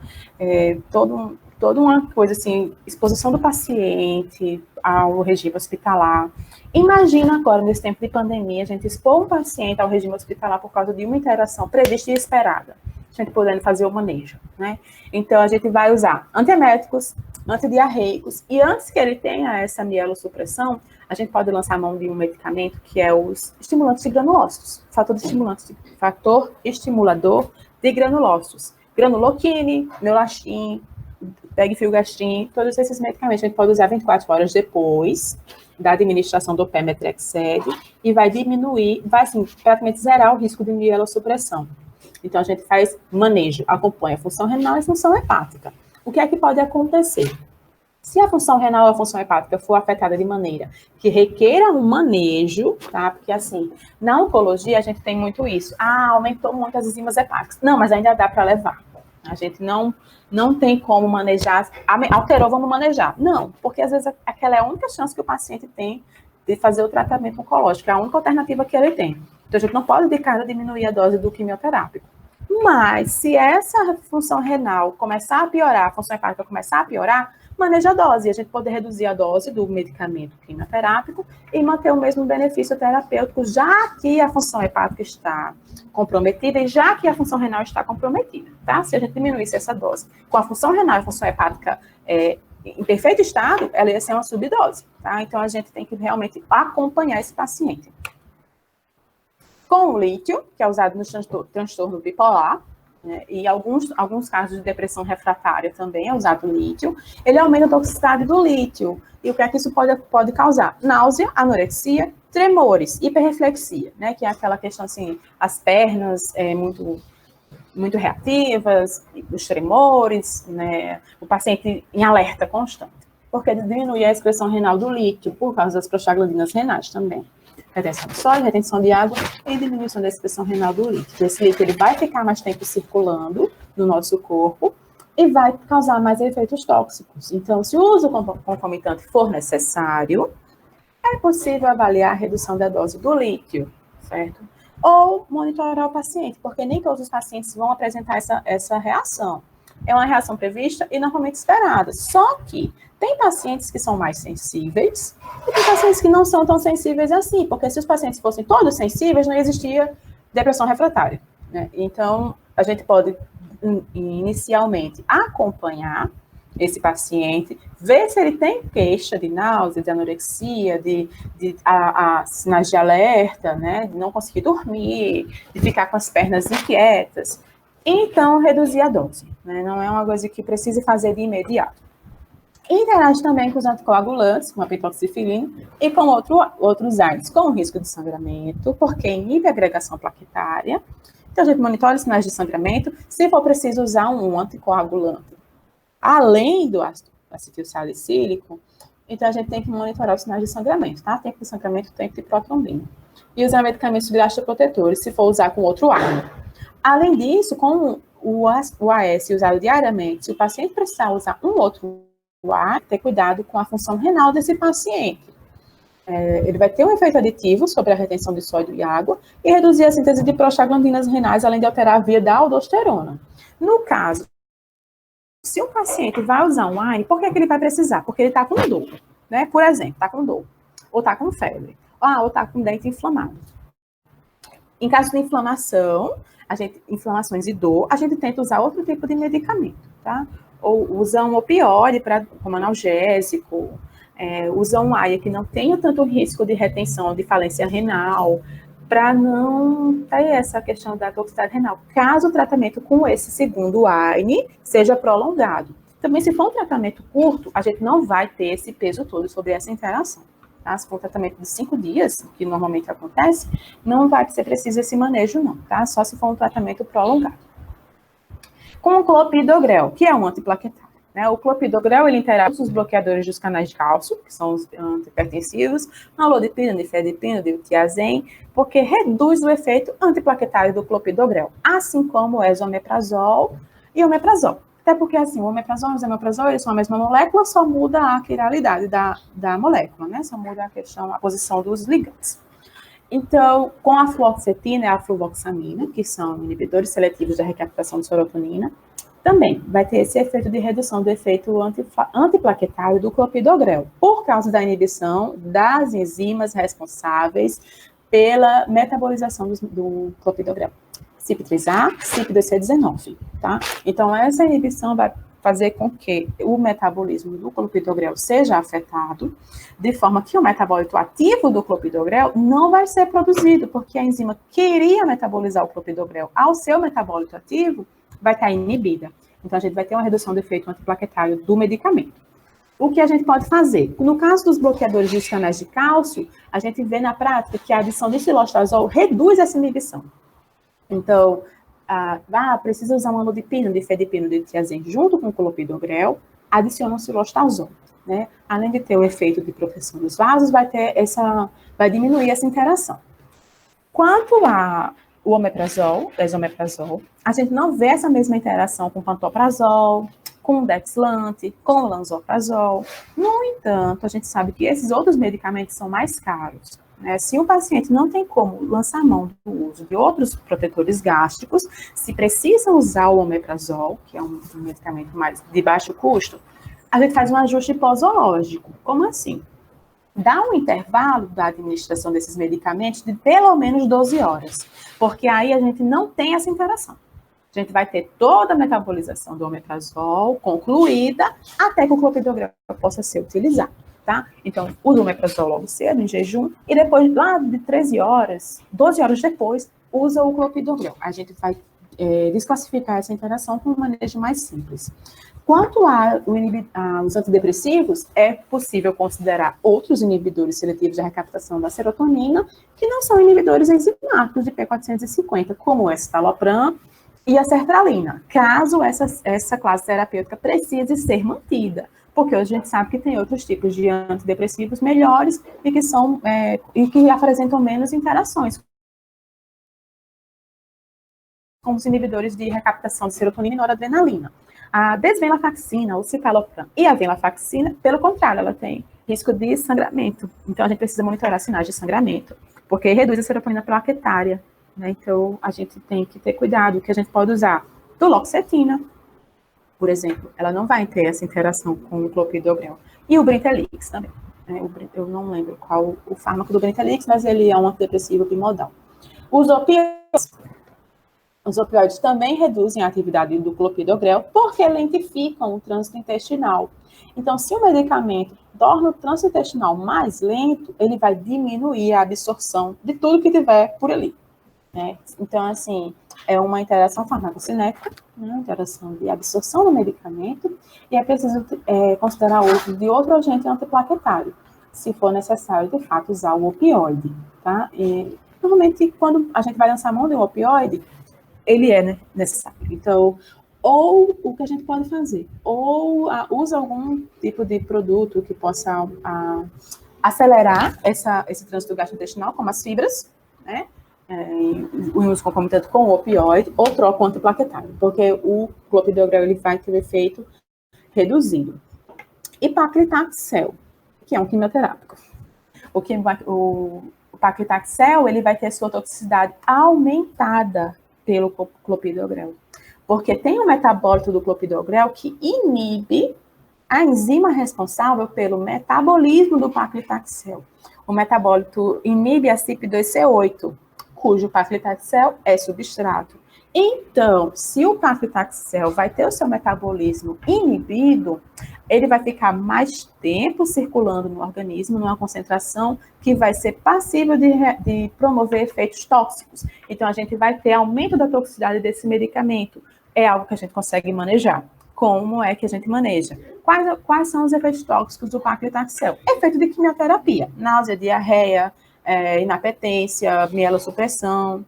toda uma coisa assim, exposição do paciente ao regime hospitalar. Imagina agora, nesse tempo de pandemia, a gente expor um paciente ao regime hospitalar por causa de uma interação prevista e esperada, a gente podendo fazer o manejo, né? Então, a gente vai usar antieméticos, antidiarreicos, e antes que ele tenha essa mielossupressão, a gente pode lançar a mão de um medicamento que é os estimulantes de granulócitos, fator estimulador de granulócitos, granuloquine, melastin, pegfilgrastim, todos esses medicamentos a gente pode usar 24 horas depois da administração do pemetrexed e vai diminuir, vai assim, praticamente zerar o risco de mielossupressão. Então, a gente faz manejo, acompanha a função renal e a função hepática. O que é que pode acontecer? Se a função renal ou a função hepática for afetada de maneira que requeira um manejo, tá? Porque, assim, na oncologia a gente tem muito isso. Aumentou muito as enzimas hepáticas. Não, mas ainda dá para levar. A gente não tem como manejar. Alterou, vamos manejar. Não, porque às vezes aquela é a única chance que o paciente tem de fazer o tratamento oncológico. É a única alternativa que ele tem. Então, a gente não pode de cara diminuir a dose do quimioterápico. Mas, se essa função renal começar a piorar, a função hepática começar a piorar, maneja a dose, e a gente pode reduzir a dose do medicamento quimioterápico e manter o mesmo benefício terapêutico, já que a função hepática está comprometida e já que a função renal está comprometida, tá? Se a gente diminuísse essa dose com a função renal e a função hepática em perfeito estado, ela ia ser uma subdose, tá? Então, a gente tem que realmente acompanhar esse paciente. Com o lítio, que é usado no transtorno bipolar, né, e alguns casos de depressão refratária também é usado o lítio, ele aumenta a toxicidade do lítio. E o que é que isso pode causar? Náusea, anorexia, tremores, hiperreflexia, né, que é aquela questão assim, as pernas muito reativas, os tremores, né, o paciente em alerta constante, porque diminui a excreção renal do lítio por causa das prostaglandinas renais também. Retenção de sódio, retenção de água e diminuição da excreção renal do líquido. Esse líquido ele vai ficar mais tempo circulando no nosso corpo e vai causar mais efeitos tóxicos. Então, se o uso concomitante for necessário, é possível avaliar a redução da dose do lítio, certo? Ou monitorar o paciente, porque nem todos os pacientes vão apresentar essa reação. É uma reação prevista e normalmente esperada. Só que tem pacientes que são mais sensíveis e tem pacientes que não são tão sensíveis assim, porque se os pacientes fossem todos sensíveis, não existia depressão refratária, né? Então, a gente pode inicialmente acompanhar esse paciente, ver se ele tem queixa de náusea, de anorexia, de sinais de alerta, né? De não conseguir dormir, de ficar com as pernas inquietas. Então, reduzir a dose, né? Não é uma coisa que precise fazer de imediato. Interage também com os anticoagulantes, com a pentoxifilina, e com outros AINES, com risco de sangramento, porque inibe a agregação plaquetária. Então, a gente monitora os sinais de sangramento, se for preciso usar um anticoagulante, além do ácido acetilsalicílico, então a gente tem que monitorar os sinais de sangramento, tá? Tempo de sangramento, tempo de protrombina. E usar medicamentos gastroprotetores, se for usar com outro AINE. Além disso, com o AS usado diariamente, se o paciente precisar usar um outro AINE, ter cuidado com a função renal desse paciente. Ele vai ter um efeito aditivo sobre a retenção de sódio e água e reduzir a síntese de prostaglandinas renais, além de alterar a via da aldosterona. No caso, se o paciente vai usar um AINE, por que ele vai precisar? Porque ele está com dor, né? Por exemplo, está com dor, ou está com febre, ou está com dente inflamado. Em caso de inflamação, inflamações e dor, a gente tenta usar outro tipo de medicamento, tá? Ou usa um opioide como analgésico, usa um AIA que não tenha tanto risco de retenção, de falência renal, para não ter essa questão da toxicidade renal, caso o tratamento com esse segundo AINE seja prolongado. Também, se for um tratamento curto, a gente não vai ter esse peso todo sobre essa interação. Tá? Se for um tratamento de 5 dias, que normalmente acontece, não vai ser preciso esse manejo, não, tá? Só se for um tratamento prolongado. com o clopidogrel, que é um antiplaquetário. Né? O clopidogrel, ele interage com os bloqueadores dos canais de cálcio, que são os antihipertensivos, nalodipina, nifedipina, diltiazem, porque reduz o efeito antiplaquetário do clopidogrel, assim como o esomeprazol e o omeprazol. Até porque, assim, o omeprazol e o esomeprazol, eles são a mesma molécula, só muda a quiralidade da molécula, né? Só muda a posição dos ligands. Então, com a fluoxetina e a fluvoxamina, que são inibidores seletivos da recaptação de serotonina, também vai ter esse efeito de redução do efeito antiplaquetário do clopidogrel, por causa da inibição das enzimas responsáveis pela metabolização do clopidogrel. CYP3A, CYP2C19, tá? Então, essa inibição vai fazer com que o metabolismo do clopidogrel seja afetado, de forma que o metabólito ativo do clopidogrel não vai ser produzido, porque a enzima que iria metabolizar o clopidogrel ao seu metabólito ativo vai estar inibida. Então, a gente vai ter uma redução do efeito antiplaquetário do medicamento. O que a gente pode fazer? No caso dos bloqueadores dos canais de cálcio, a gente vê na prática que a adição de xilostazol reduz essa inibição. Então, precisa usar uma nalodipina, difedipina, diltiazem junto com o clopidogrel, adiciona um xilostazol, né? Além de ter o efeito de proteção dos vasos, vai diminuir essa interação. Quanto ao omeprazol, esomeprazol, a gente não vê essa mesma interação com pantoprazol, com dexlante, com lansoprazol. No entanto, a gente sabe que esses outros medicamentos são mais caros. Se o paciente não tem como lançar mão do uso de outros protetores gástricos, se precisa usar o omeprazol, que é um medicamento mais de baixo custo, a gente faz um ajuste posológico. Como assim? Dá um intervalo da administração desses medicamentos de pelo menos 12 horas, porque aí a gente não tem essa interação. A gente vai ter toda a metabolização do omeprazol concluída até que o clopidogrel possa ser utilizado. Tá? Então, usa o omeprazol logo cedo, em jejum, e depois, lá de 13 horas, 12 horas depois, usa o clopidogrel. A gente vai desclassificar essa interação com um manejo mais simples. Quanto aos antidepressivos, é possível considerar outros inibidores seletivos da recaptação da serotonina, que não são inibidores enzimáticos de P450, como o escitalopram e a sertralina, caso essa classe terapêutica precise ser mantida. Porque hoje a gente sabe que tem outros tipos de antidepressivos melhores e que apresentam menos interações, como os inibidores de recaptação de serotonina e noradrenalina. A desvenlafaxina, o citalopram e a venlafaxina, pelo contrário, ela tem risco de sangramento. Então, a gente precisa monitorar sinais de sangramento, porque reduz a serotonina plaquetária, né? Então, a gente tem que ter cuidado, que a gente pode usar duloxetina, por exemplo, ela não vai ter essa interação com o clopidogrel. E o Brintellix também. Né? Eu não lembro qual o fármaco do Brintellix, mas ele é um antidepressivo bimodal. Os opioides também reduzem a atividade do clopidogrel porque lentificam o trânsito intestinal. Então, se o medicamento torna o trânsito intestinal mais lento, ele vai diminuir a absorção de tudo que tiver por ali. Né? Então, assim, é uma interação farmacocinética, né? Interação de absorção do medicamento, e é preciso considerar o uso de outro agente antiplaquetário, se for necessário, de fato, usar o opioide, tá? E, normalmente, quando a gente vai lançar mão de um opioide, ele é necessário. Então, ou o que a gente pode fazer? Ou usa algum tipo de produto que possa acelerar esse trânsito gastrointestinal, como as fibras, né? O uso concomitante com o opioide, ou troca o antiplaquetário, porque o clopidogrel ele vai ter efeito reduzido. E paclitaxel, que é um quimioterápico. O paclitaxel ele vai ter sua toxicidade aumentada pelo clopidogrel, porque tem um metabólito do clopidogrel que inibe a enzima responsável pelo metabolismo do paclitaxel. O metabólito inibe a CYP2C8, cujo paclitaxel é substrato. Então, se o paclitaxel vai ter o seu metabolismo inibido, ele vai ficar mais tempo circulando no organismo, numa concentração que vai ser passível de promover efeitos tóxicos. Então, a gente vai ter aumento da toxicidade desse medicamento. É algo que a gente consegue manejar. Como é que a gente maneja? Quais são os efeitos tóxicos do paclitaxel? Efeito de quimioterapia, náusea, diarreia, inapetência, mielossupressão.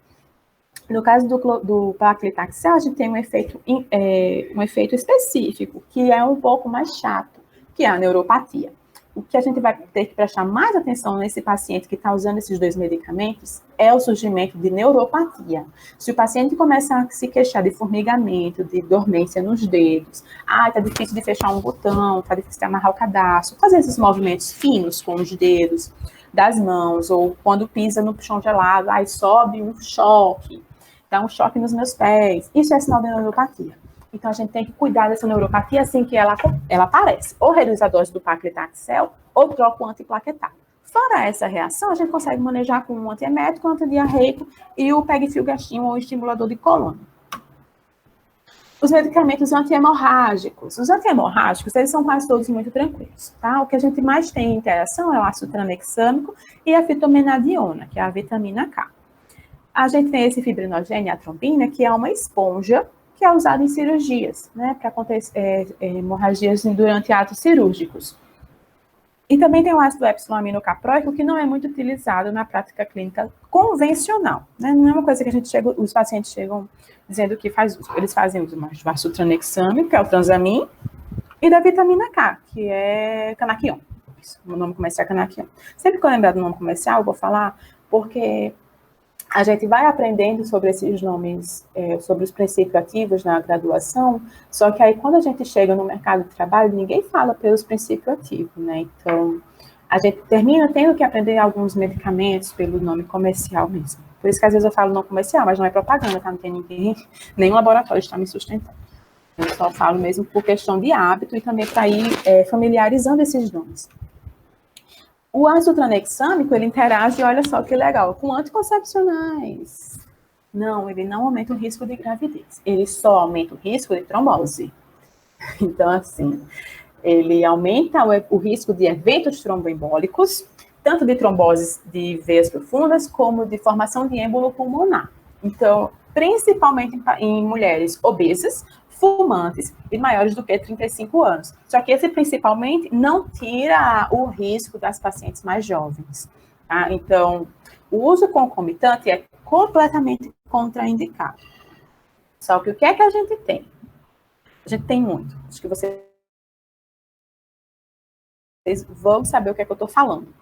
No caso do paclitaxel, a gente tem um efeito específico, que é um pouco mais chato, que é a neuropatia. O que a gente vai ter que prestar mais atenção nesse paciente que está usando esses dois medicamentos é o surgimento de neuropatia. Se o paciente começar a se queixar de formigamento, de dormência nos dedos, tá difícil de fechar um botão, tá difícil de amarrar o cadarço, fazer esses movimentos finos com os dedos das mãos, ou quando pisa no chão gelado, sobe um choque, dá um choque nos meus pés. Isso é sinal de neuropatia. Então, a gente tem que cuidar dessa neuropatia assim que ela aparece. Ou reduz a dose do paclitaxel, ou troca o antiplaquetário. Fora essa reação, a gente consegue manejar com um antiemético, um antidiarreico e o pegfilgrastim, ou estimulador de colônia. Os medicamentos antihemorrágicos. Os antihemorrágicos, eles são quase todos muito tranquilos, tá? O que a gente mais tem em interação é o ácido tranexâmico e a fitomenadiona, que é a vitamina K. A gente tem esse fibrinogênio, a trombina, que é uma esponja que é usada em cirurgias, né, para acontecer hemorragias durante atos cirúrgicos. E também tem o ácido epsilon-aminocapróico, que não é muito utilizado na prática clínica convencional, né? Não é uma coisa que os pacientes chegam dizendo que faz uso. Eles fazem uso mais do ácido tranexâmico, que é o transamin, e da vitamina K, que é canaquion. O nome comercial é canaquion. Sempre que eu lembrar do nome comercial, eu vou falar, porque a gente vai aprendendo sobre esses nomes, sobre os princípios ativos na graduação, só que aí quando a gente chega no mercado de trabalho, ninguém fala pelos princípios ativos, né? Então, a gente termina tendo que aprender alguns medicamentos pelo nome comercial mesmo. Por isso que às vezes eu falo não comercial, mas não é propaganda, tá? Não tem ninguém, nenhum laboratório está me sustentando. Eu só falo mesmo por questão de hábito e também para ir familiarizando esses nomes. O ácido tranexâmico, ele interage, olha só que legal, com anticoncepcionais. Não, ele não aumenta o risco de gravidez. Ele só aumenta o risco de trombose. Então, assim, ele aumenta o risco de eventos tromboembólicos, tanto de tromboses de veias profundas, como de formação de êmbolo pulmonar. Então, principalmente em mulheres obesas, fumantes e maiores do que 35 anos. Só que esse, principalmente, não tira o risco das pacientes mais jovens. Tá? Então, o uso concomitante é completamente contraindicado. Só que o que é que a gente tem? A gente tem muito. Acho que vocês vão saber o que é que eu estou falando.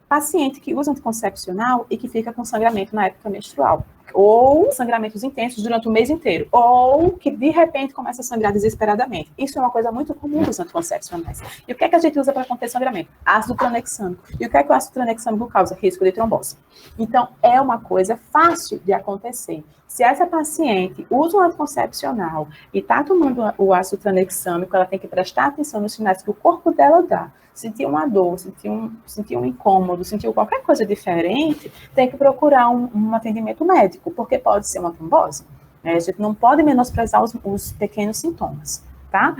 Paciente que usa anticoncepcional e que fica com sangramento na época menstrual, ou sangramentos intensos durante o mês inteiro, ou que de repente começa a sangrar desesperadamente. Isso é uma coisa muito comum dos anticoncepcionais. E o que é que a gente usa para conter sangramento? Ácido tranexâmico. E o que é que o ácido tranexâmico causa? Risco de trombose. Então, é uma coisa fácil de acontecer. Se essa paciente usa um anticoncepcional e está tomando o ácido tranexâmico, ela tem que prestar atenção nos sinais que o corpo dela dá. Sentir uma dor, sentir um incômodo, sentir qualquer coisa diferente, tem que procurar um atendimento médico, porque pode ser uma trombose. A gente não pode menosprezar os pequenos sintomas, tá?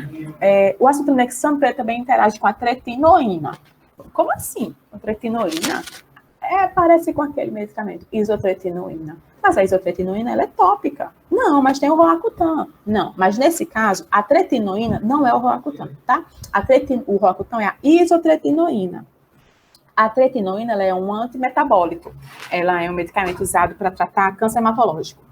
O ácido tranexâmico também interage com a tretinoína. Como assim? A tretinoína? Parece com aquele medicamento, isotretinoína. Mas a isotretinoína, ela é tópica. Não, mas tem o Roacutan. Não, mas nesse caso, a tretinoína não é o Roacutan, tá? O Roacutan é a isotretinoína. A tretinoína, ela é um antimetabólico. Ela é um medicamento usado para tratar câncer hematológico.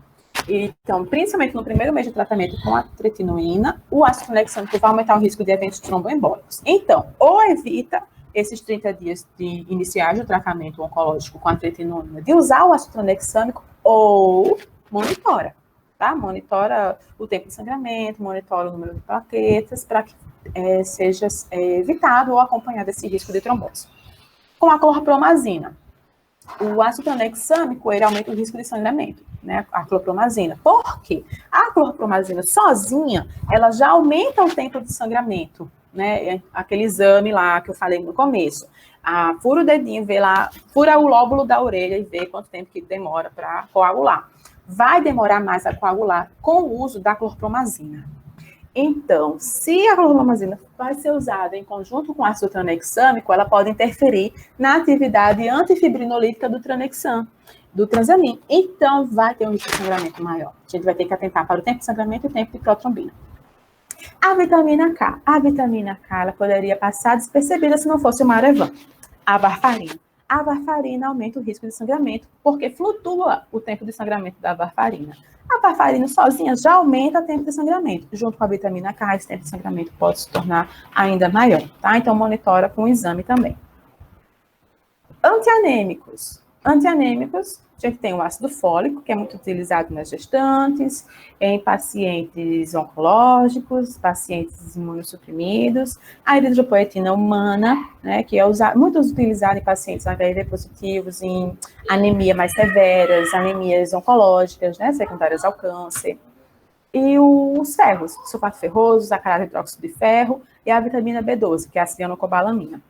Então, principalmente no primeiro mês de tratamento com a tretinoína, o ácido tranexâmico vai aumentar o risco de eventos tromboembólicos. Então, ou evita esses 30 dias de iniciar o tratamento oncológico com a tretinoína, de usar o ácido tranexâmico, ou monitora, tá? Monitora o tempo de sangramento, monitora o número de plaquetas, para que seja evitado ou acompanhado esse risco de trombose. Com a clorpromazina, o ácido tranexâmico, ele aumenta o risco de sangramento, né? A clorpromazina. Por quê? A clorpromazina sozinha, ela já aumenta o tempo de sangramento, né? Aquele exame lá que eu falei no começo. Fura o dedinho, vê lá, fura o lóbulo da orelha e vê quanto tempo que demora para coagular. Vai demorar mais a coagular com o uso da clorpromazina. Então, se a clorpromazina vai ser usada em conjunto com ácido tranexâmico, ela pode interferir na atividade antifibrinolítica do transamin. Então, vai ter um risco de sangramento maior. A gente vai ter que atentar para o tempo de sangramento e o tempo de protrombina. A vitamina K, ela poderia passar despercebida se não fosse o Marevan. A varfarina. A varfarina aumenta o risco de sangramento, porque flutua o tempo de sangramento da varfarina. A varfarina sozinha já aumenta o tempo de sangramento. Junto com a vitamina K, esse tempo de sangramento pode se tornar ainda maior, tá? Então, monitora com o exame também. Antianêmicos. Antianêmicos, a gente tem o ácido fólico, que é muito utilizado nas gestantes, em pacientes oncológicos, pacientes imunossuprimidos. A eritropoetina humana, né, que é muito utilizada em pacientes HIV positivos, em anemia mais severas, anemias oncológicas, né, secundárias ao câncer. E os ferros, sulfato ferroso, zacarato hidróxido de ferro, e a vitamina B12, que é a cianocobalamina.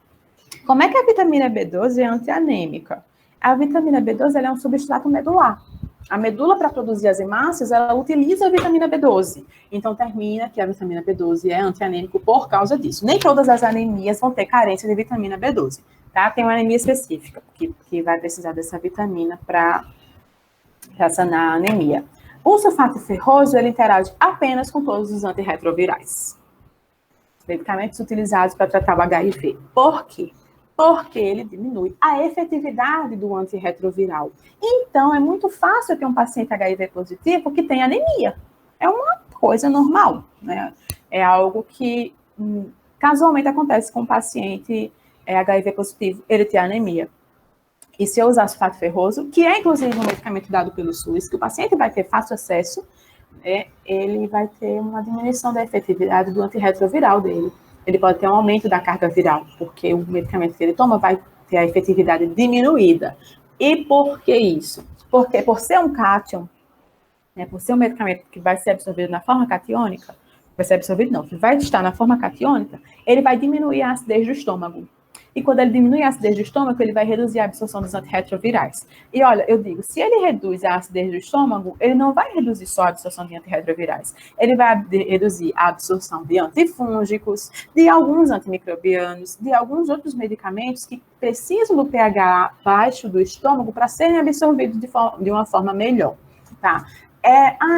Como é que a vitamina B12 é antianêmica? A vitamina B12 ela é um substrato medular. A medula, para produzir as hemácias, ela utiliza a vitamina B12. Então, termina que a vitamina B12 é antianêmico por causa disso. Nem todas as anemias vão ter carência de vitamina B12, tá? Tem uma anemia específica, que vai precisar dessa vitamina para sanar a anemia. O sulfato ferroso, ele interage apenas com todos os antirretrovirais. Medicamentos utilizados para tratar o HIV. Por quê? Porque ele diminui a efetividade do antirretroviral. Então, é muito fácil ter um paciente HIV positivo que tem anemia. É uma coisa normal, né? É algo que casualmente acontece com um paciente HIV positivo, ele tem anemia. E se eu usar sulfato ferroso, que é inclusive um medicamento dado pelo SUS, que o paciente vai ter fácil acesso, ele vai ter uma diminuição da efetividade do antirretroviral dele. Ele pode ter um aumento da carga viral, porque o medicamento que ele toma vai ter a efetividade diminuída. E por que isso? Porque por ser um cátion, né, por ser um medicamento que vai ser absorvido na forma catiônica, vai ser absorvido não, que vai estar na forma catiônica, ele vai diminuir a acidez do estômago. E quando ele diminui a acidez do estômago, ele vai reduzir a absorção dos antirretrovirais. E olha, eu digo, se ele reduz a acidez do estômago, ele não vai reduzir só a absorção de antirretrovirais. Ele vai reduzir a absorção de antifúngicos, de alguns antimicrobianos, de alguns outros medicamentos que precisam do pH baixo do estômago para serem absorvidos de uma forma melhor, tá?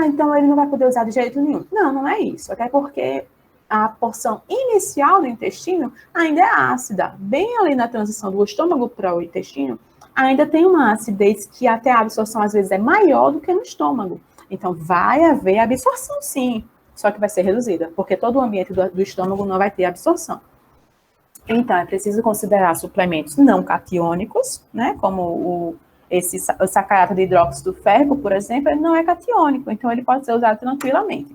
Então ele não vai poder usar de jeito nenhum. Não, não é isso. Até porque a porção inicial do intestino ainda é ácida. Bem ali na transição do estômago para o intestino, ainda tem uma acidez que até a absorção às vezes é maior do que no estômago. Então vai haver absorção sim, só que vai ser reduzida, porque todo o ambiente do estômago não vai ter absorção. Então é preciso considerar suplementos não catiônicos, né, como o sacarato de hidróxido férrico, por exemplo, ele não é catiônico, então ele pode ser usado tranquilamente.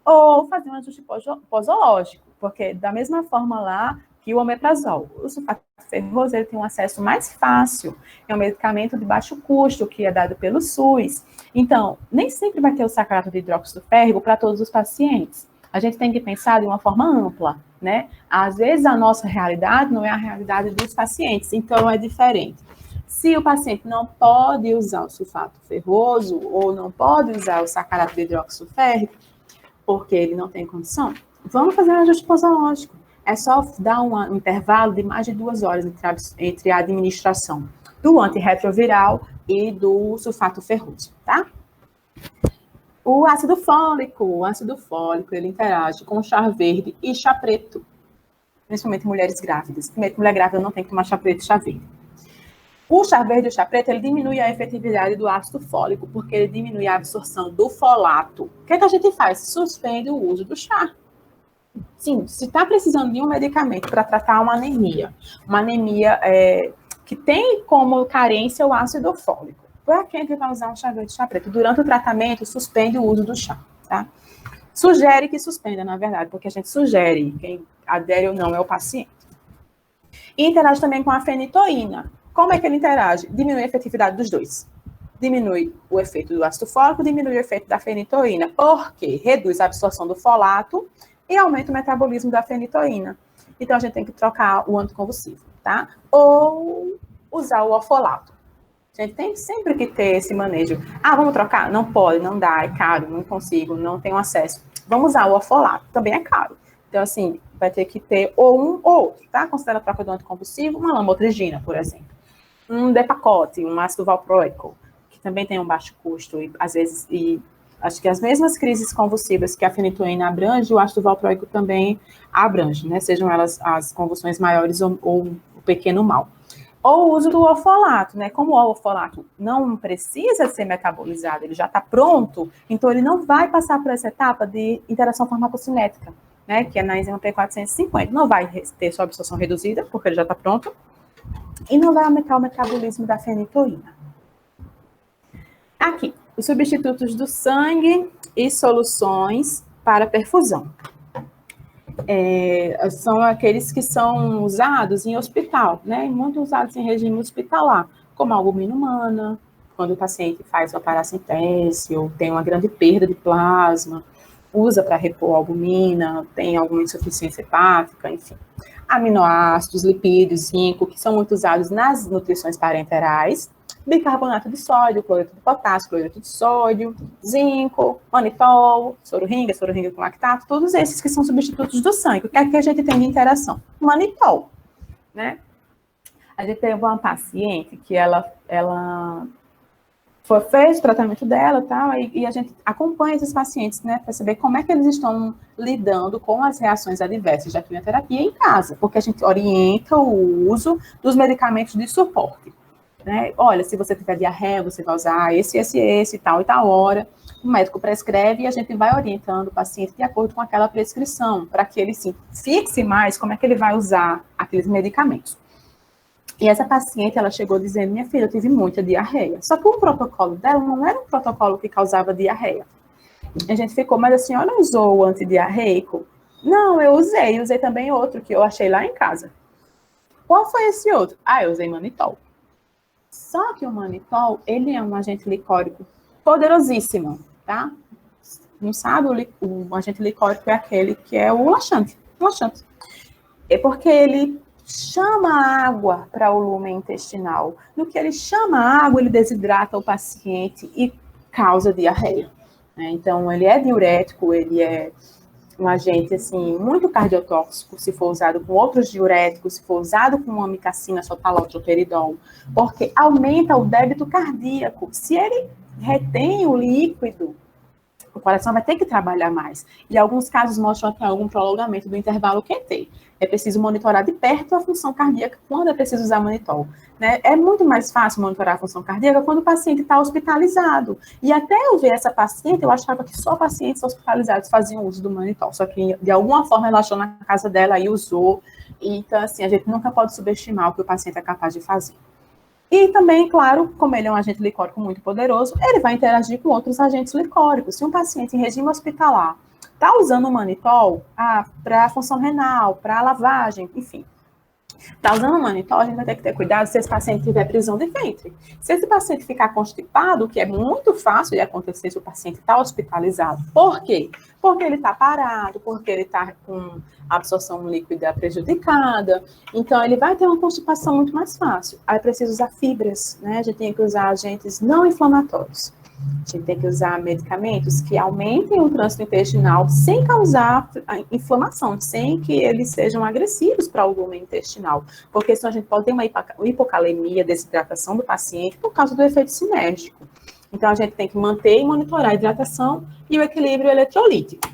Ou fazer um ajuste posológico, porque da mesma forma lá que o omeprazol, o sulfato ferroso, ele tem um acesso mais fácil, é um medicamento de baixo custo, que é dado pelo SUS. Então, nem sempre vai ter o sacarato de hidróxido férrico para todos os pacientes. A gente tem que pensar de uma forma ampla, né? Às vezes a nossa realidade não é a realidade dos pacientes, então é diferente. Se o paciente não pode usar o sulfato ferroso ou não pode usar o sacarato de hidróxido férrico, porque ele não tem condição, vamos fazer um ajuste posológico. É só dar um intervalo de mais de 2 horas entre a administração do antirretroviral e do sulfato ferroso, tá? O ácido fólico, ele interage com chá verde e chá preto, principalmente em mulheres grávidas. Primeiro, mulher grávida não tem que tomar chá preto e chá verde. O chá verde e o chá preto, ele diminui a efetividade do ácido fólico, porque ele diminui a absorção do folato. O que a gente faz? Suspende o uso do chá. Sim, se está precisando de um medicamento para tratar uma anemia que tem como carência o ácido fólico, para quem vai usar um chá verde e chá preto? Durante o tratamento, suspende o uso do chá, tá? Sugere que suspenda, na verdade, porque a gente sugere, quem adere ou não é o paciente. E interage também com a fenitoína. Como é que ele interage? Diminui a efetividade dos dois. Diminui o efeito do ácido fólico, diminui o efeito da fenitoína, porque reduz a absorção do folato e aumenta o metabolismo da fenitoína. Então, a gente tem que trocar o anticonvulsivo, tá? Ou usar o ofolato. A gente tem sempre que ter esse manejo. Vamos trocar? Não pode, não dá, é caro, não consigo, não tenho acesso. Vamos usar o ofolato, também é caro. Então, assim, vai ter que ter ou um ou outro, tá? Considera a troca do anticonvulsivo, uma lamotrigina, por exemplo. Um Depakote, um ácido valproico, que também tem um baixo custo, e às vezes, acho que as mesmas crises convulsivas que a fenitoína abrange, o ácido valproico também abrange, né? Sejam elas as convulsões maiores ou o pequeno mal. Ou o uso do ofolato, né? Como o ofolato não precisa ser metabolizado, ele já está pronto, então ele não vai passar por essa etapa de interação farmacocinética, né? Que é na enzima P450. Não vai ter sua absorção reduzida, porque ele já está pronto, e não vai aumentar o metabolismo da fenitoína. Aqui, os substitutos do sangue e soluções para perfusão. São aqueles que são usados em hospital, né? Muito usados em regime hospitalar, como a albumina humana, quando o paciente faz uma paracentese ou tem uma grande perda de plasma, usa para repor a albumina, tem alguma insuficiência hepática, enfim. Aminoácidos, lipídios, zinco, que são muito usados nas nutrições parenterais, bicarbonato de sódio, cloreto de potássio, cloreto de sódio, zinco, manitol, sororinga com lactato, todos esses que são substitutos do sangue. O que é que a gente tem de interação? Manitol, né? A gente teve uma paciente que ela fez o tratamento dela, tal, e a gente acompanha esses pacientes, né, para saber como é que eles estão lidando com as reações adversas da quimioterapia em casa, porque a gente orienta o uso dos medicamentos de suporte. Né? Olha, se você tiver diarreia, você vai usar esse, tal e tal hora. O médico prescreve e a gente vai orientando o paciente de acordo com aquela prescrição, para que ele se fixe mais como é que ele vai usar aqueles medicamentos. E essa paciente, ela chegou dizendo, minha filha, eu tive muita diarreia. Só que o protocolo dela não era um protocolo que causava diarreia. A gente ficou, mas a senhora usou o antidiarreico? Não, eu usei também outro que eu achei lá em casa. Qual foi esse outro? Eu usei manitol. Só que o manitol, ele é um agente licórico poderosíssimo, tá? Não sabe, o agente licórico é aquele que é o laxante. É porque ele chama a água para o lumen intestinal. No que ele chama a água, ele desidrata o paciente e causa diarreia. Né? Então, ele é diurético, ele é um agente, assim, muito cardiotóxico, se for usado com outros diuréticos, se for usado com amikacina, sotalol, droperidol, porque aumenta o débito cardíaco. Se ele retém o líquido, o coração vai ter que trabalhar mais. E alguns casos mostram até algum prolongamento do intervalo QT. É preciso monitorar de perto a função cardíaca quando é preciso usar manitol. Né? É muito mais fácil monitorar a função cardíaca quando o paciente está hospitalizado. E até eu ver essa paciente, eu achava que só pacientes hospitalizados faziam uso do manitol. Só que, de alguma forma, ela achou na casa dela e usou. Então, assim, a gente nunca pode subestimar o que o paciente é capaz de fazer. E também, claro, como ele é um agente licórico muito poderoso, ele vai interagir com outros agentes licóricos. Se um paciente em regime hospitalar está usando o manitol para a função renal, para a lavagem, enfim, está usando o manitol, a gente vai ter que ter cuidado se esse paciente tiver prisão de ventre. Se esse paciente ficar constipado, o que é muito fácil de acontecer se o paciente está hospitalizado. Por quê? Porque ele está parado, porque ele está com a absorção líquida prejudicada. Então, ele vai ter uma constipação muito mais fácil. Aí, precisa usar fibras, né? A gente tem que usar agentes não inflamatórios. A gente tem que usar medicamentos que aumentem o trânsito intestinal sem causar inflamação, sem que eles sejam agressivos para o lumen intestinal. Porque senão a gente pode ter uma hipocalemia, desidratação do paciente por causa do efeito sinérgico. Então, a gente tem que manter e monitorar a hidratação e o equilíbrio eletrolítico.